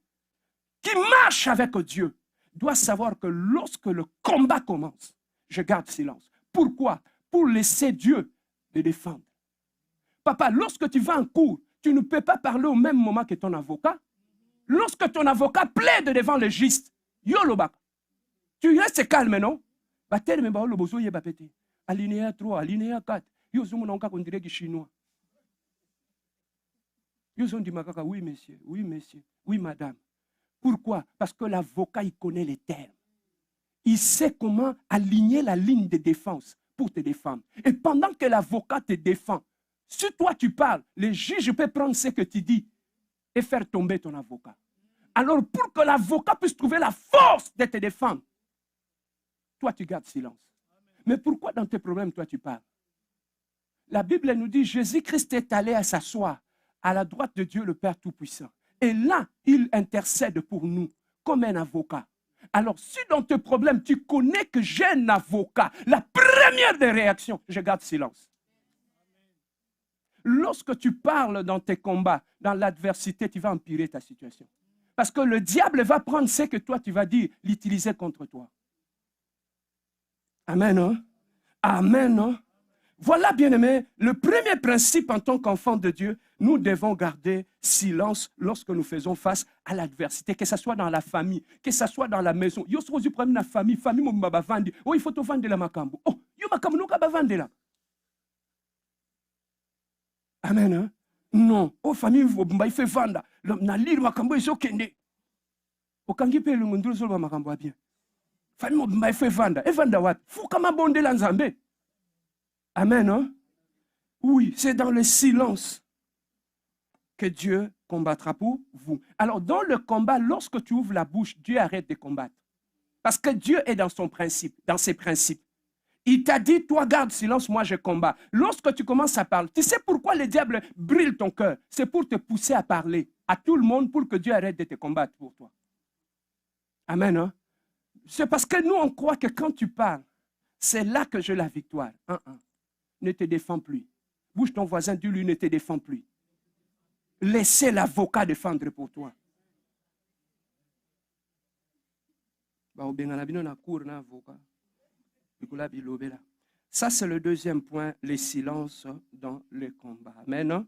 qui marche avec Dieu doit savoir que lorsque le combat commence, je garde silence. Pourquoi? Pour laisser Dieu le défendre. Papa, lorsque tu vas en cours, tu ne peux pas parler au même moment que ton avocat. Lorsque ton avocat plaide devant le juge, tu restes calme, non? Alinéa 3, alinéa 4. Chinois. Oui, monsieur, oui, monsieur, oui, madame. Pourquoi? Parce que l'avocat, il connaît les termes. Il sait comment aligner la ligne de défense pour te défendre. Et pendant que l'avocat te défend, si toi tu parles, le juge peut prendre ce que tu dis et faire tomber ton avocat. Alors, pour que l'avocat puisse trouver la force de te défendre, toi tu gardes silence. Mais pourquoi dans tes problèmes, toi tu parles? La Bible nous dit, Jésus-Christ est allé à s'asseoir à la droite de Dieu le Père Tout-Puissant. Et là, il intercède pour nous comme un avocat. Alors, si dans tes problèmes, tu connais que j'ai un avocat, la première des réactions, je garde silence. Lorsque tu parles dans tes combats, dans l'adversité, tu vas empirer ta situation. Parce que le diable va prendre ce que toi, tu vas dire, l'utiliser contre toi. Amen, hein? Amen, hein? Voilà, bien-aimés, le premier principe en tant qu'enfant de Dieu, nous devons garder silence lorsque nous faisons face à l'adversité, que ce soit dans la famille, que ce soit dans la maison. Yo sois du problème la famille mo mbaba vandi. Oh, il faut te vendre la makambo. Oh, yo makambo no kaba vendre là. Amen. Hein? Non, oh famille mbaba il fait vendre. Na lire makambo iso kende. Okangi pe le ngondro so makambo bien. Famille mbaba il fait vendre. Et vendre wat? Fou kama bonde la nzambe. Amen, hein? Oui, c'est dans le silence que Dieu combattra pour vous. Alors, dans le combat, lorsque tu ouvres la bouche, Dieu arrête de combattre. Parce que Dieu est dans son principe, dans ses principes. Il t'a dit, toi garde silence, moi je combats. Lorsque tu commences à parler, tu sais pourquoi le diable brûle ton cœur? C'est pour te pousser à parler à tout le monde pour que Dieu arrête de te combattre pour toi. Amen. Hein? C'est parce que nous, on croit que quand tu parles, c'est là que j'ai la victoire. Ne te défends plus. Bouge ton voisin, dis-lui, ne te défends plus. Laissez l'avocat défendre pour toi. Ça, c'est le deuxième point, les silences dans les combats. Amen.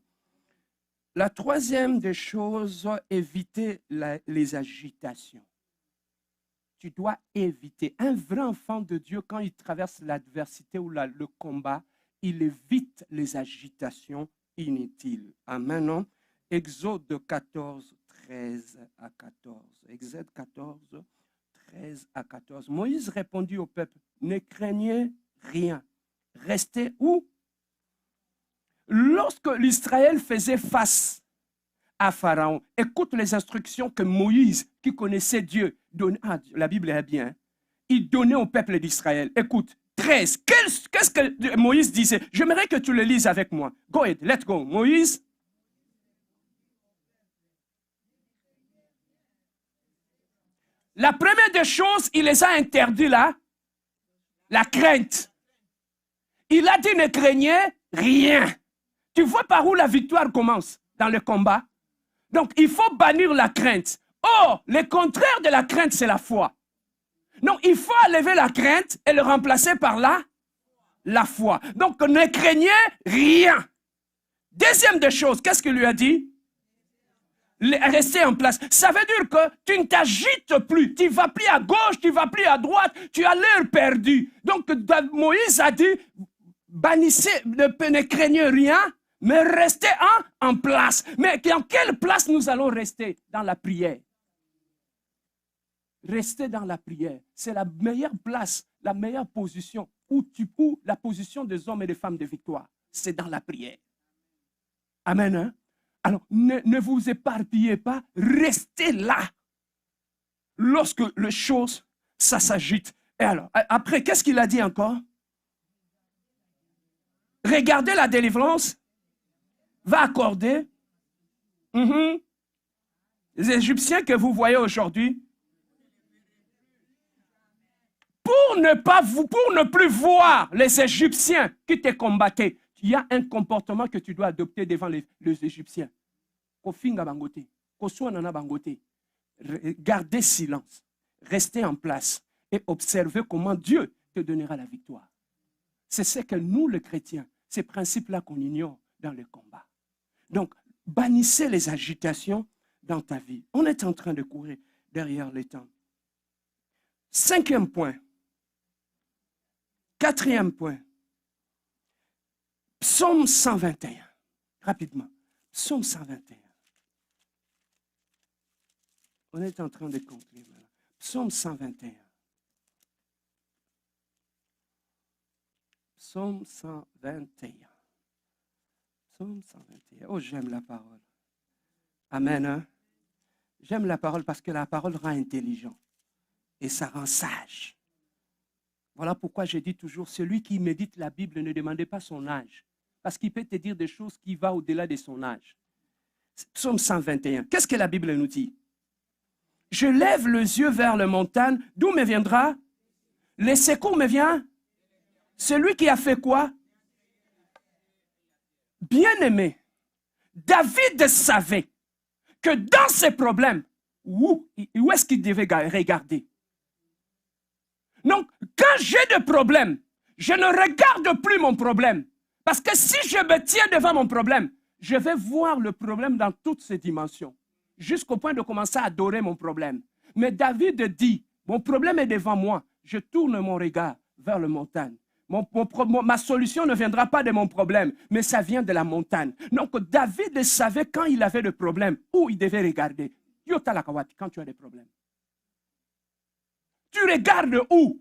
La troisième des choses, éviter les agitations. Tu dois éviter. Un vrai enfant de Dieu, quand il traverse l'adversité ou le combat, il évite les agitations inutiles. Amen. Exode 14, 13 à 14. Exode 14, 13 à 14. Moïse répondit au peuple, ne craignez rien. Restez où? Lorsque l'Israël faisait face à Pharaon, écoute les instructions que Moïse, qui connaissait Dieu, donnait. La Bible est bien. Il donnait au peuple d'Israël. Écoute, 13. Qu'est-ce que Moïse disait? J'aimerais que tu le lises avec moi. Go ahead, let's go. Moïse. La première des choses, il les a interdits là, la crainte. Il a dit ne craignez rien. Tu vois par où la victoire commence dans le combat? Donc, il faut bannir la crainte. Or, le contraire de la crainte, c'est la foi. Donc, il faut enlever la crainte et le remplacer par la foi. Donc, ne craignez rien. Deuxième des choses, qu'est-ce qu'il lui a dit? Rester en place. Ça veut dire que tu ne t'agites plus. Tu ne vas plus à gauche, tu ne vas plus à droite. Tu as l'air perdu. Donc, Moïse a dit, bannissez, ne craignez rien, mais restez en place. Mais dans quelle place nous allons rester? Dans la prière. Rester dans la prière. C'est la meilleure place, la meilleure position où la position des hommes et des femmes de victoire. C'est dans la prière. Amen. Hein? Alors, ne vous éparpillez pas, restez là. Lorsque les choses, ça s'agite. Et alors, après, qu'est-ce qu'il a dit encore? Regardez la délivrance, va accorder. Les Égyptiens que vous voyez aujourd'hui, pour ne plus voir les Égyptiens qui te combattaient, il y a un comportement que tu dois adopter devant les Égyptiens. Gardez silence, restez en place et observez comment Dieu te donnera la victoire. C'est ce que nous, les chrétiens, ces principes-là qu'on ignore dans le combat. Donc, bannissez les agitations dans ta vie. On est en train de courir derrière les temps. Cinquième point. Quatrième point. Psaume 121. Rapidement. Psaume 121. On est en train de conclure. Psaume 121. Psaume 121. Psaume 121. Oh, j'aime la parole. Amen. Hein? J'aime la parole parce que la parole rend intelligent. Et ça rend sage. Voilà pourquoi je dis toujours, celui qui médite la Bible, ne demandez pas son âge. Parce qu'il peut te dire des choses qui vont au-delà de son âge. Psaume 121. Qu'est-ce que la Bible nous dit? Je lève les yeux vers les montagnes. D'où me viendra? Le secours me vient? Celui qui a fait quoi? Bien-aimé, David savait que dans ses problèmes, où est-ce qu'il devait regarder? Donc, quand j'ai des problèmes, je ne regarde plus mon problème. Parce que si je me tiens devant mon problème, je vais voir le problème dans toutes ses dimensions. Jusqu'au point de commencer à adorer mon problème. Mais David dit, mon problème est devant moi. Je tourne mon regard vers la montagne. Ma solution ne viendra pas de mon problème, mais ça vient de la montagne. Donc David savait quand il avait des problèmes, où il devait regarder. Quand tu as des problèmes. Tu regardes où?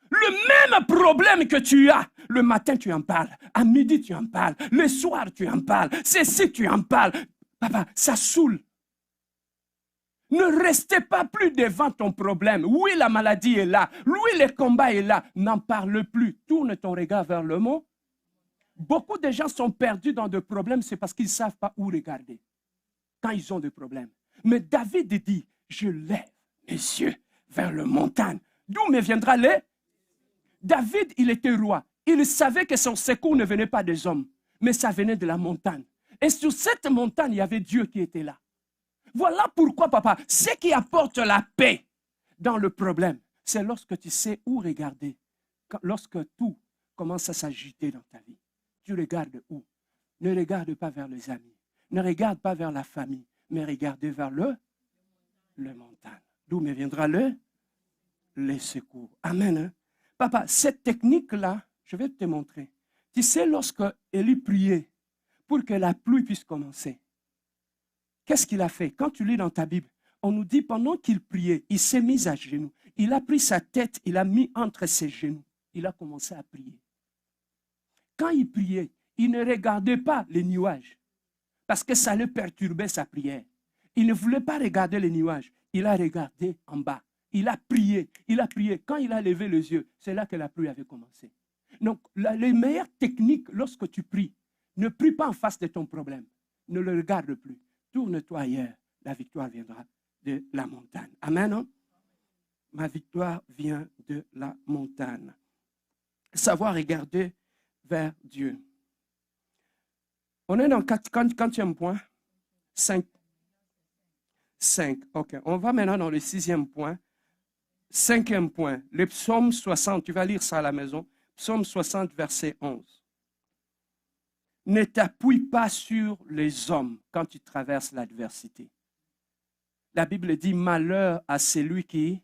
Le même problème que tu as, le matin tu en parles, à midi tu en parles, le soir tu en parles, ceci tu en parles. Papa, ça saoule. Ne restez pas plus devant ton problème. Oui, la maladie est là. Oui, le combat est là. N'en parle plus. Tourne ton regard vers le monde. Beaucoup de gens sont perdus dans des problèmes, c'est parce qu'ils ne savent pas où regarder quand ils ont des problèmes. Mais David dit, je lève mes yeux vers le montagne. D'où me viendra le? David, il était roi. Il savait que son secours ne venait pas des hommes, mais ça venait de la montagne. Et sur cette montagne, il y avait Dieu qui était là. Voilà pourquoi, papa, ce qui apporte la paix dans le problème, c'est lorsque tu sais où regarder. Lorsque tout commence à s'agiter dans ta vie, tu regardes où? Ne regarde pas vers les amis. Ne regarde pas vers la famille, mais regarde vers le montagne. D'où me viendra les secours. Amen. Hein? Papa, cette technique-là, je vais te montrer. Tu sais, lorsque Élie priait pour que la pluie puisse commencer, qu'est-ce qu'il a fait? Quand tu lis dans ta Bible, on nous dit pendant qu'il priait, il s'est mis à genoux. Il a pris sa tête, il l'a mis entre ses genoux. Il a commencé à prier. Quand il priait, il ne regardait pas les nuages parce que ça le perturbait sa prière. Il ne voulait pas regarder les nuages. Il a regardé en bas. Il a prié. Il a prié. Quand il a levé les yeux, c'est là que la pluie avait commencé. Donc, les meilleures techniques lorsque tu pries, ne prie pas en face de ton problème. Ne le regarde plus. Tourne-toi ailleurs. La victoire viendra de la montagne. Amen. Non? Ma victoire vient de la montagne. Savoir regarder vers Dieu. On est dans le 40e point. 5. OK. On va maintenant dans le 6e point. 5e point. Le psaume 60. Tu vas lire ça à la maison. Psaume 60, verset 11. Ne t'appuie pas sur les hommes quand tu traverses l'adversité. La Bible dit malheur à celui qui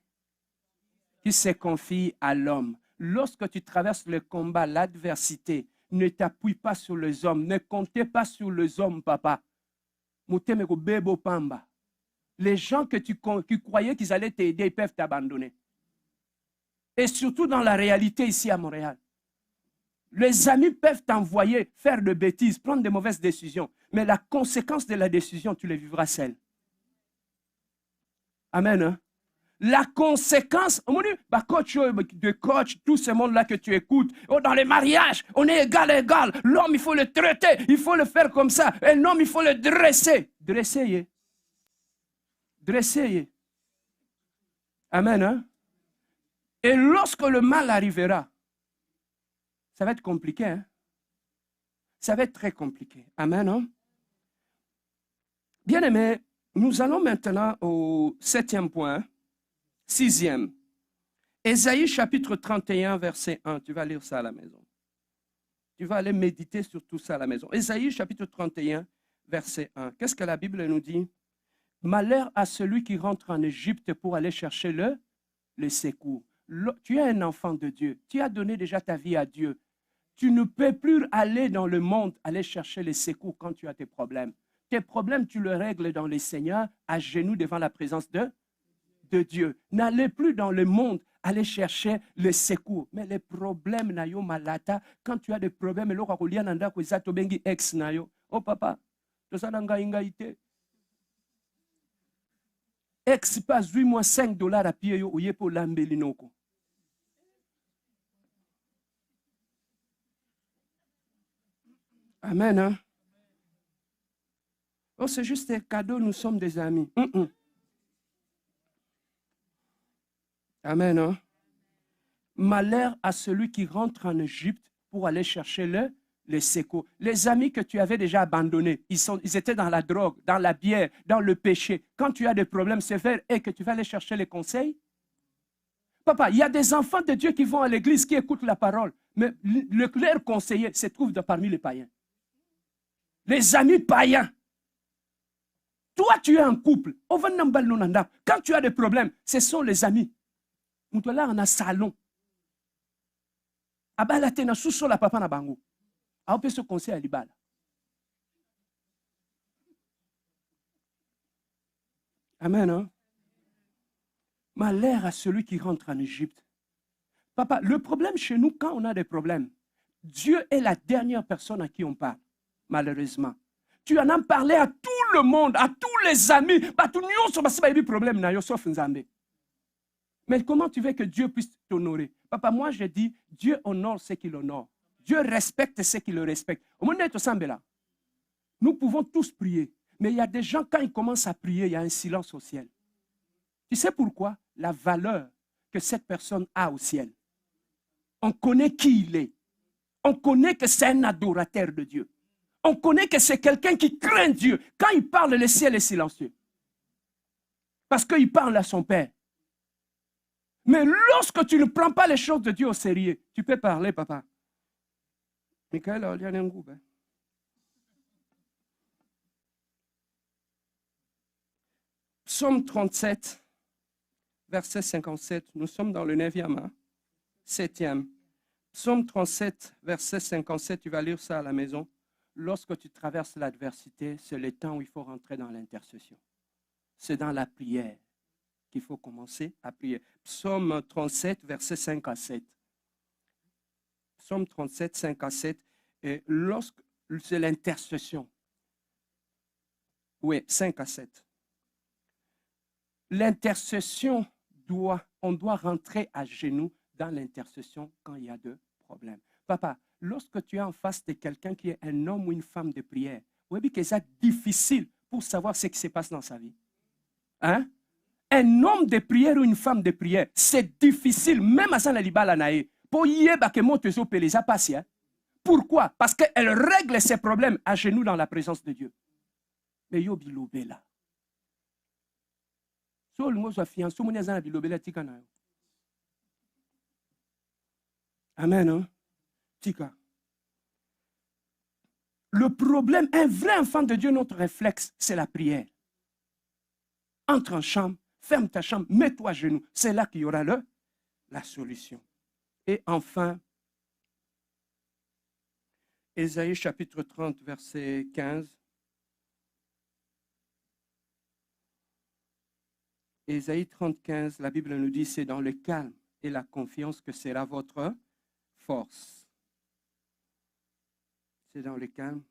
se confie à l'homme. Lorsque tu traverses le combat, l'adversité, ne t'appuie pas sur les hommes. Ne comptez pas sur les hommes, papa. Les gens que tu croyais qu'ils allaient t'aider, ils peuvent t'abandonner. Et surtout dans la réalité ici à Montréal. Les amis peuvent t'envoyer faire de bêtises, prendre de mauvaises décisions. Mais la conséquence de la décision, tu les vivras seul. Amen. Hein? La conséquence, de coach, tout ce monde-là que tu écoutes, dans les mariages, on est égal. L'homme, il faut le traiter, il faut le faire comme ça. Et l'homme, il faut le dresser. Dresser. Amen. Hein? Et lorsque le mal arrivera, ça va être compliqué. Hein? Ça va être très compliqué. Amen. Hein? Bien aimé, nous allons maintenant au 7e point. 6e. Ésaïe chapitre 31, verset 1. Tu vas lire ça à la maison. Tu vas aller méditer sur tout ça à la maison. Ésaïe chapitre 31, verset 1. Qu'est-ce que la Bible nous dit? Malheur à celui qui rentre en Égypte pour aller chercher le secours. Tu es un enfant de Dieu. Tu as donné déjà ta vie à Dieu. Tu ne peux plus aller dans le monde, aller chercher les secours quand tu as tes problèmes. Tes problèmes, tu les règles dans les Seigneurs, à genoux devant la présence de Dieu. N'allez plus dans le monde aller chercher les secours. Mais les problèmes, nayo malata, quand tu as des problèmes, ex nayo. Oh papa, ex pas 8 mois $5 à pied yo oye pour l'ambelinoko. Amen. Hein? Oh, c'est juste un cadeau, nous sommes des amis. Amen. Hein? Malheur à celui qui rentre en Égypte pour aller chercher les secours. Les amis que tu avais déjà abandonnés, ils étaient dans la drogue, dans la bière, dans le péché. Quand tu as des problèmes sévères et que tu vas aller chercher les conseils. Papa, il y a des enfants de Dieu qui vont à l'église, qui écoutent la parole. Mais leur conseiller se trouve parmi les païens. Les amis païens. Toi, tu es en couple. Quand tu as des problèmes, ce sont les amis. Nous sommes là en un salon. Abala tena sous la papa na bango. A peut se conseiller à libala. Amen. Hein? Malheur à celui qui rentre en Égypte. Papa, le problème chez nous, quand on a des problèmes, Dieu est la dernière personne à qui on parle, malheureusement. tu en as parlé à tout le monde, à tous les amis. Tout le monde a eu problème, sauf Nzambe. Mais comment tu veux que Dieu puisse t'honorer? Papa, moi je dis, Dieu honore ceux qui l'honorent. Dieu respecte ceux qui le respectent. Au moment où nous pouvons tous prier. Mais il y a des gens, quand ils commencent à prier, il y a un silence au ciel. Tu sais pourquoi? La valeur que cette personne a au ciel. On connaît qui il est. On connaît que c'est un adorateur de Dieu. On connaît que c'est quelqu'un qui craint Dieu. Quand il parle, le ciel est silencieux. Parce qu'il parle à son Père. Mais lorsque tu ne prends pas les choses de Dieu au sérieux, tu peux parler, papa. Michael, il y a un groupe. Psaume 37, verset 57. Nous sommes dans le 9e, 7e. Psaume 37, verset 57, tu vas lire ça à la maison. Lorsque tu traverses l'adversité, c'est le temps où il faut rentrer dans l'intercession. C'est dans la prière qu'il faut commencer à prier. Psaume 37, verset 5 à 7. Psaume 37, 5 à 7. Et lorsque c'est l'intercession. Oui, 5 à 7. L'intercession on doit rentrer à genoux dans l'intercession quand il y a des problèmes. Papa, lorsque tu es en face de quelqu'un qui est un homme ou une femme de prière, vous voyez que c'est difficile pour savoir ce qui se passe dans sa vie. Hein? Un homme de prière ou une femme de prière, c'est difficile, même à la libala nae, pour yeba que mon teso peleza passe. Pourquoi? Parce qu'elle règle ses problèmes à genoux dans la présence de Dieu. Mais yo bilobe là. Amen. Hein? Tika. Le problème, un vrai enfant de Dieu, notre réflexe, c'est la prière. Entre en chambre, ferme ta chambre, mets-toi à genoux. C'est là qu'il y aura la solution. Et enfin, Ésaïe chapitre 30, verset 15. Ésaïe 30, 15, la Bible nous dit, c'est dans le calme et la confiance que sera votre force. C'est dans le calme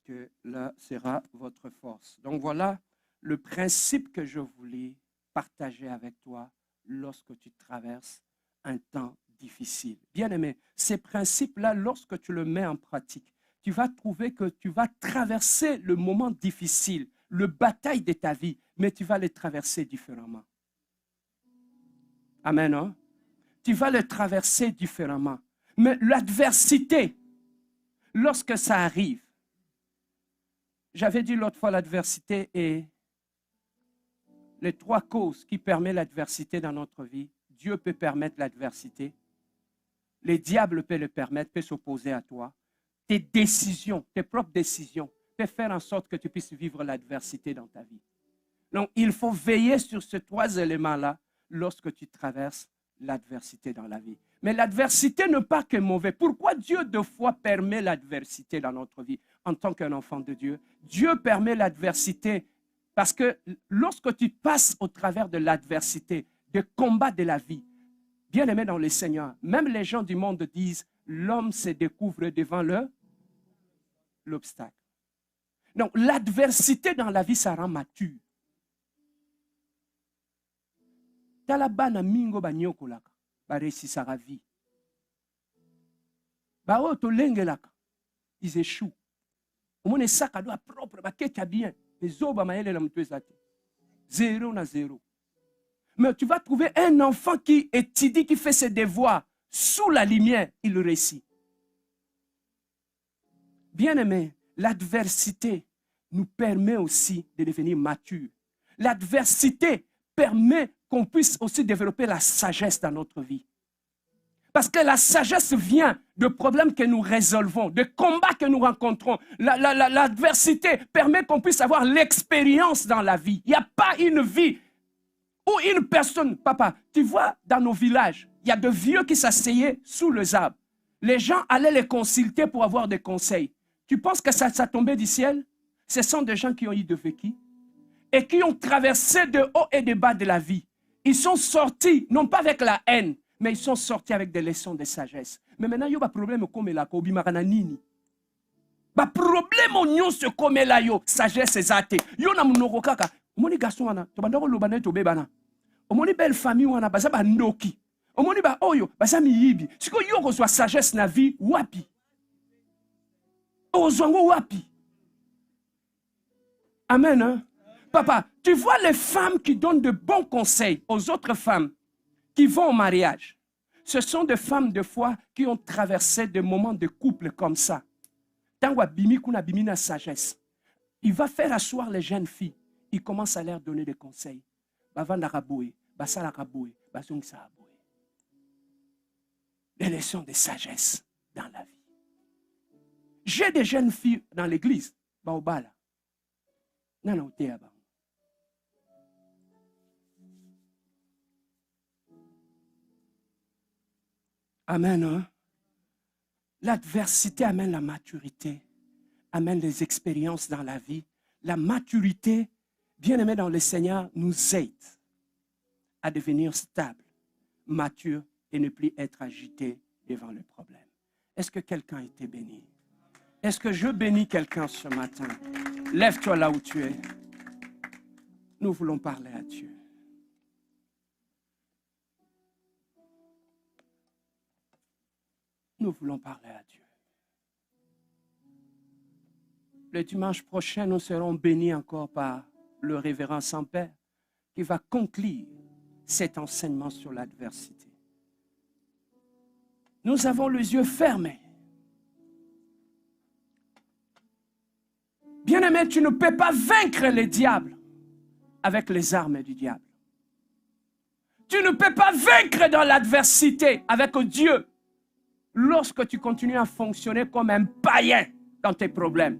que là sera votre force. Donc voilà le principe que je voulais partager avec toi lorsque tu traverses un temps difficile. Bien-aimé, ces principes-là, lorsque tu le mets en pratique, tu vas trouver que tu vas traverser le moment difficile, le bataille de ta vie, mais tu vas le traverser différemment. Amen. Hein? Tu vas le traverser différemment. Mais l'adversité, lorsque ça arrive, j'avais dit l'autre fois, l'adversité est les 3 causes qui permettent l'adversité dans notre vie. Dieu peut permettre l'adversité. Les diables peuvent le permettre, peuvent s'opposer à toi. Tes décisions, tes propres décisions, peuvent faire en sorte que tu puisses vivre l'adversité dans ta vie. Donc, il faut veiller sur ces 3 éléments-là lorsque tu traverses l'adversité dans la vie. Mais l'adversité n'est pas que mauvais. Pourquoi Dieu 2 fois permet l'adversité dans notre vie en tant qu'un enfant de Dieu? Dieu permet l'adversité parce que lorsque tu passes au travers de l'adversité, des combats de la vie, bien aimé dans le Seigneur, même les gens du monde disent, l'homme se découvre devant l'obstacle. Donc, l'adversité dans la vie, ça rend mature. Talabana mingo banyokolaka, baresisaka vie. Bao to lengelaka, ils échouent. Au moins, ça doit propre, ba ketia bien. Les oba maele la mtuezate. 0 na 0. Mais tu vas trouver un enfant qui étudie, qui fait ses devoirs sous la lumière, il réussit. Bien-aimé, l'adversité nous permet aussi de devenir matures. L'adversité permet qu'on puisse aussi développer la sagesse dans notre vie. Parce que la sagesse vient de problèmes que nous résolvons, de combats que nous rencontrons. L'adversité permet qu'on puisse avoir l'expérience dans la vie. Il n'y a pas une vie où une personne, papa, tu vois, dans nos villages, il y a de vieux qui s'asseyaient sous les arbres. Les gens allaient les consulter pour avoir des conseils. Tu penses que ça tombait du ciel? Ce sont des gens qui ont eu de vécu et qui ont traversé de haut et de bas de la vie. Ils sont sortis, non pas avec la haine, mais ils sont sortis avec des leçons de sagesse. Mais maintenant, il y a un problème comme la Kobi Marananini. Ba problème onyo se komela yo sagesse ezate. Yo na munoko kaka. Omoni garçon wana to bandako lobana to bebana. Omoni belle famille wana baza ba ndoki. Omoni ba oyo baza miyibi. Siko yo kozwa sagesse na vie wapi? Ozwango wapi? Amen. Hein? Papa, tu vois les femmes qui donnent de bons conseils aux autres femmes qui vont au mariage. Ce sont des femmes de foi qui ont traversé des moments de couple comme ça. Tango abimi kuna bimi na sagesse. Il va faire asseoir les jeunes filles. Il commence à leur donner des conseils. Bavandaka boue, basalaka boue, basungsa boue. Les leçons de sagesse dans la vie. J'ai des jeunes filles dans l'église. Baobala. Nana uteaba. Amen. Hein? L'adversité amène la maturité, amène les expériences dans la vie. La maturité, bien-aimé dans le Seigneur, nous aide à devenir stable, mature et ne plus être agité devant le problème. Est-ce que quelqu'un a été béni? Est-ce que je bénis quelqu'un ce matin? Lève-toi là où tu es. Nous voulons parler à Dieu. Nous voulons parler à Dieu. Le dimanche prochain, nous serons bénis encore par le révérend Saint-Père qui va conclure cet enseignement sur l'adversité. Nous avons les yeux fermés. Bien-aimé, tu ne peux pas vaincre le diable avec les armes du diable. Tu ne peux pas vaincre dans l'adversité avec Dieu lorsque tu continues à fonctionner comme un païen dans tes problèmes.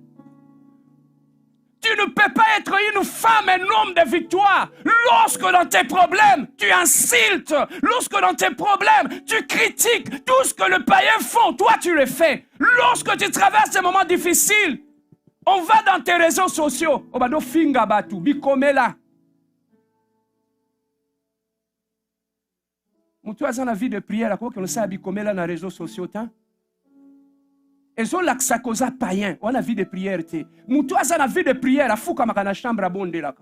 Tu ne peux pas être une femme, un homme de victoire lorsque dans tes problèmes, tu insultes, lorsque dans tes problèmes, tu critiques tout ce que les païens font, toi tu le fais. Lorsque tu traverses des moments difficiles, on va dans tes réseaux sociaux, on va nous finga batu, bikomela. Mutu aza na vie de prière, quoi que nous sache bikomela na réseaux sociaux, tant. Et ont l'accès causa païen, on a vie de prière te. Mutu aza na vie de prière, afuka makana chambre à bonde là.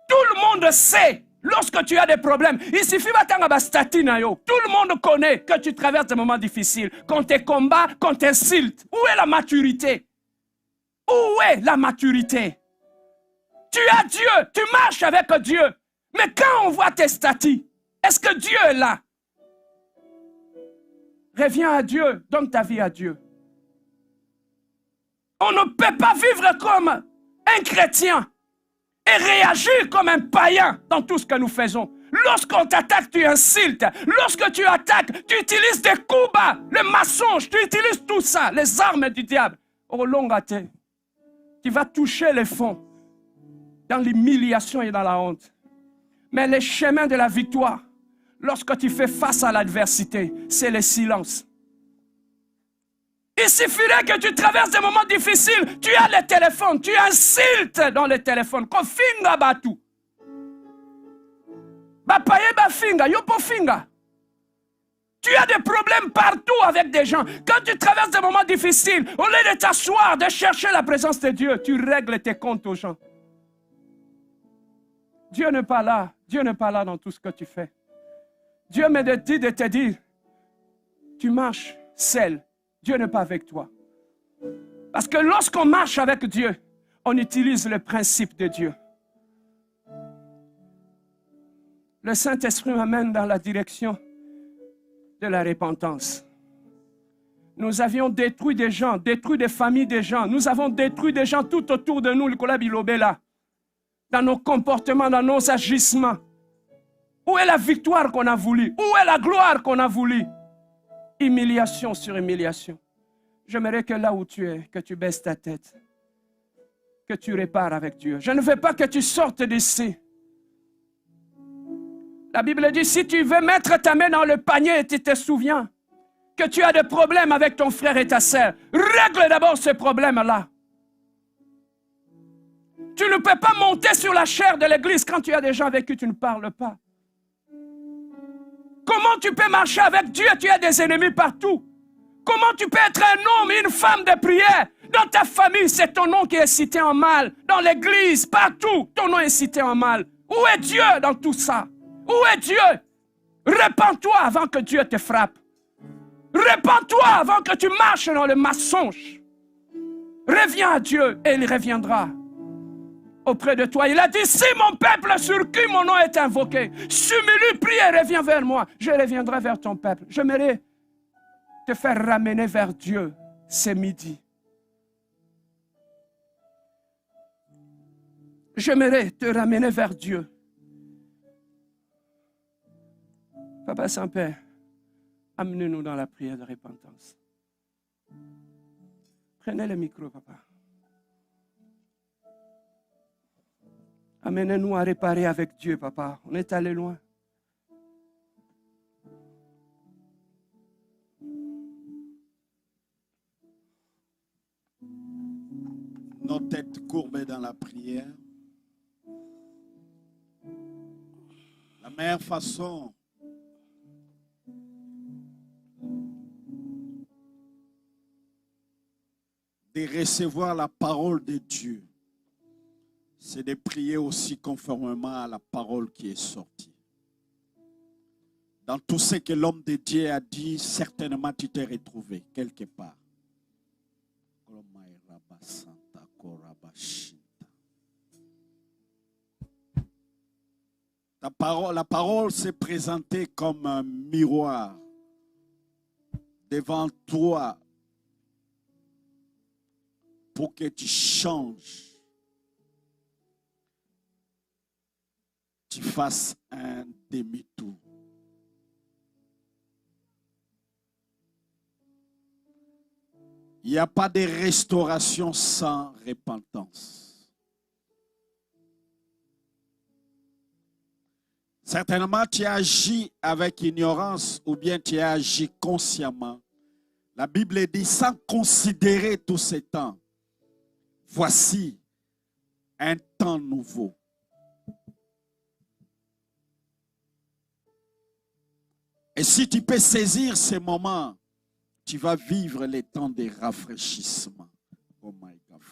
Tout le monde sait, lorsque tu as des problèmes, il suffit batanga bastati na yo. Tout le monde connaît que tu traverses des moments difficiles, qu'on te combat, qu'on t'insulte. Où est la maturité? Où est la maturité? Tu as Dieu, tu marches avec Dieu. Mais quand on voit tes statuts, est-ce que Dieu est là? Reviens à Dieu, donne ta vie à Dieu. On ne peut pas vivre comme un chrétien et réagir comme un païen dans tout ce que nous faisons. Lorsqu'on t'attaque, tu insultes. Lorsque tu attaques, tu utilises des coups bas, le mensonge, tu utilises tout ça, les armes du diable. Au long terme, tu vas toucher les fonds dans l'humiliation et dans la honte. Mais le chemin de la victoire, lorsque tu fais face à l'adversité, c'est le silence. Il suffirait que tu traverses des moments difficiles, tu as le téléphone, tu insultes dans le téléphone. Ko finga batu. Ba paye ba finga, yopo finga. Tu as des problèmes partout avec des gens. Quand tu traverses des moments difficiles, au lieu de t'asseoir, de chercher la présence de Dieu, tu règles tes comptes aux gens. Dieu n'est pas là. Dieu n'est pas là dans tout ce que tu fais. Dieu me dit de te dire, tu marches seul. Dieu n'est pas avec toi. Parce que lorsqu'on marche avec Dieu, on utilise le principe de Dieu. Le Saint-Esprit m'amène dans la direction de la repentance. Nous avions détruit des gens, détruit des familles des gens. Nous avons détruit des gens tout autour de nous, le Kola Bilobela, dans nos comportements, dans nos agissements. Où est la victoire qu'on a voulu? Où est la gloire qu'on a voulu? Humiliation sur humiliation. J'aimerais que là où tu es, que tu baisses ta tête, que tu répares avec Dieu. Je ne veux pas que tu sortes d'ici. La Bible dit, si tu veux mettre ta main dans le panier et tu te souviens que tu as des problèmes avec ton frère et ta sœur, règle d'abord ce problème-là. Tu ne peux pas monter sur la chair de l'église quand tu as des gens avec qui tu ne parles pas. Comment tu peux marcher avec Dieu? Tu as des ennemis partout. Comment tu peux être un homme et une femme de prière? Dans ta famille, c'est ton nom qui est cité en mal. Dans l'église, partout, ton nom est cité en mal. Où est Dieu dans tout ça? Où est Dieu? Répands-toi avant que Dieu te frappe. Répands-toi avant que tu marches dans le mensonge. Reviens à Dieu et il reviendra auprès de toi. Il a dit, si mon peuple sur qui mon nom est invoqué, s'humilie, prie et reviens vers moi, je reviendrai vers ton peuple. J'aimerais te faire ramener vers Dieu ce midi. J'aimerais te ramener vers Dieu. Papa Saint-Père, amenez-nous dans la prière de repentance. Prenez le micro, papa. Amenez-nous à réparer avec Dieu, papa. On est allé loin. Nos têtes courbées dans la prière. La meilleure façon de recevoir la parole de Dieu, c'est de prier aussi conformément à la parole qui est sortie. Dans tout ce que l'homme de Dieu a dit, certainement tu t'es retrouvé quelque part. La parole s'est présentée comme un miroir devant toi pour que tu changes, tu fasses un demi-tour. Il n'y a pas de restauration sans repentance. Certainement, tu as agi avec ignorance ou bien tu as agi consciemment. La Bible dit, sans considérer tous ces temps, voici un temps nouveau. Et si tu peux saisir ces moments, tu vas vivre les temps de rafraîchissement. Oh my God.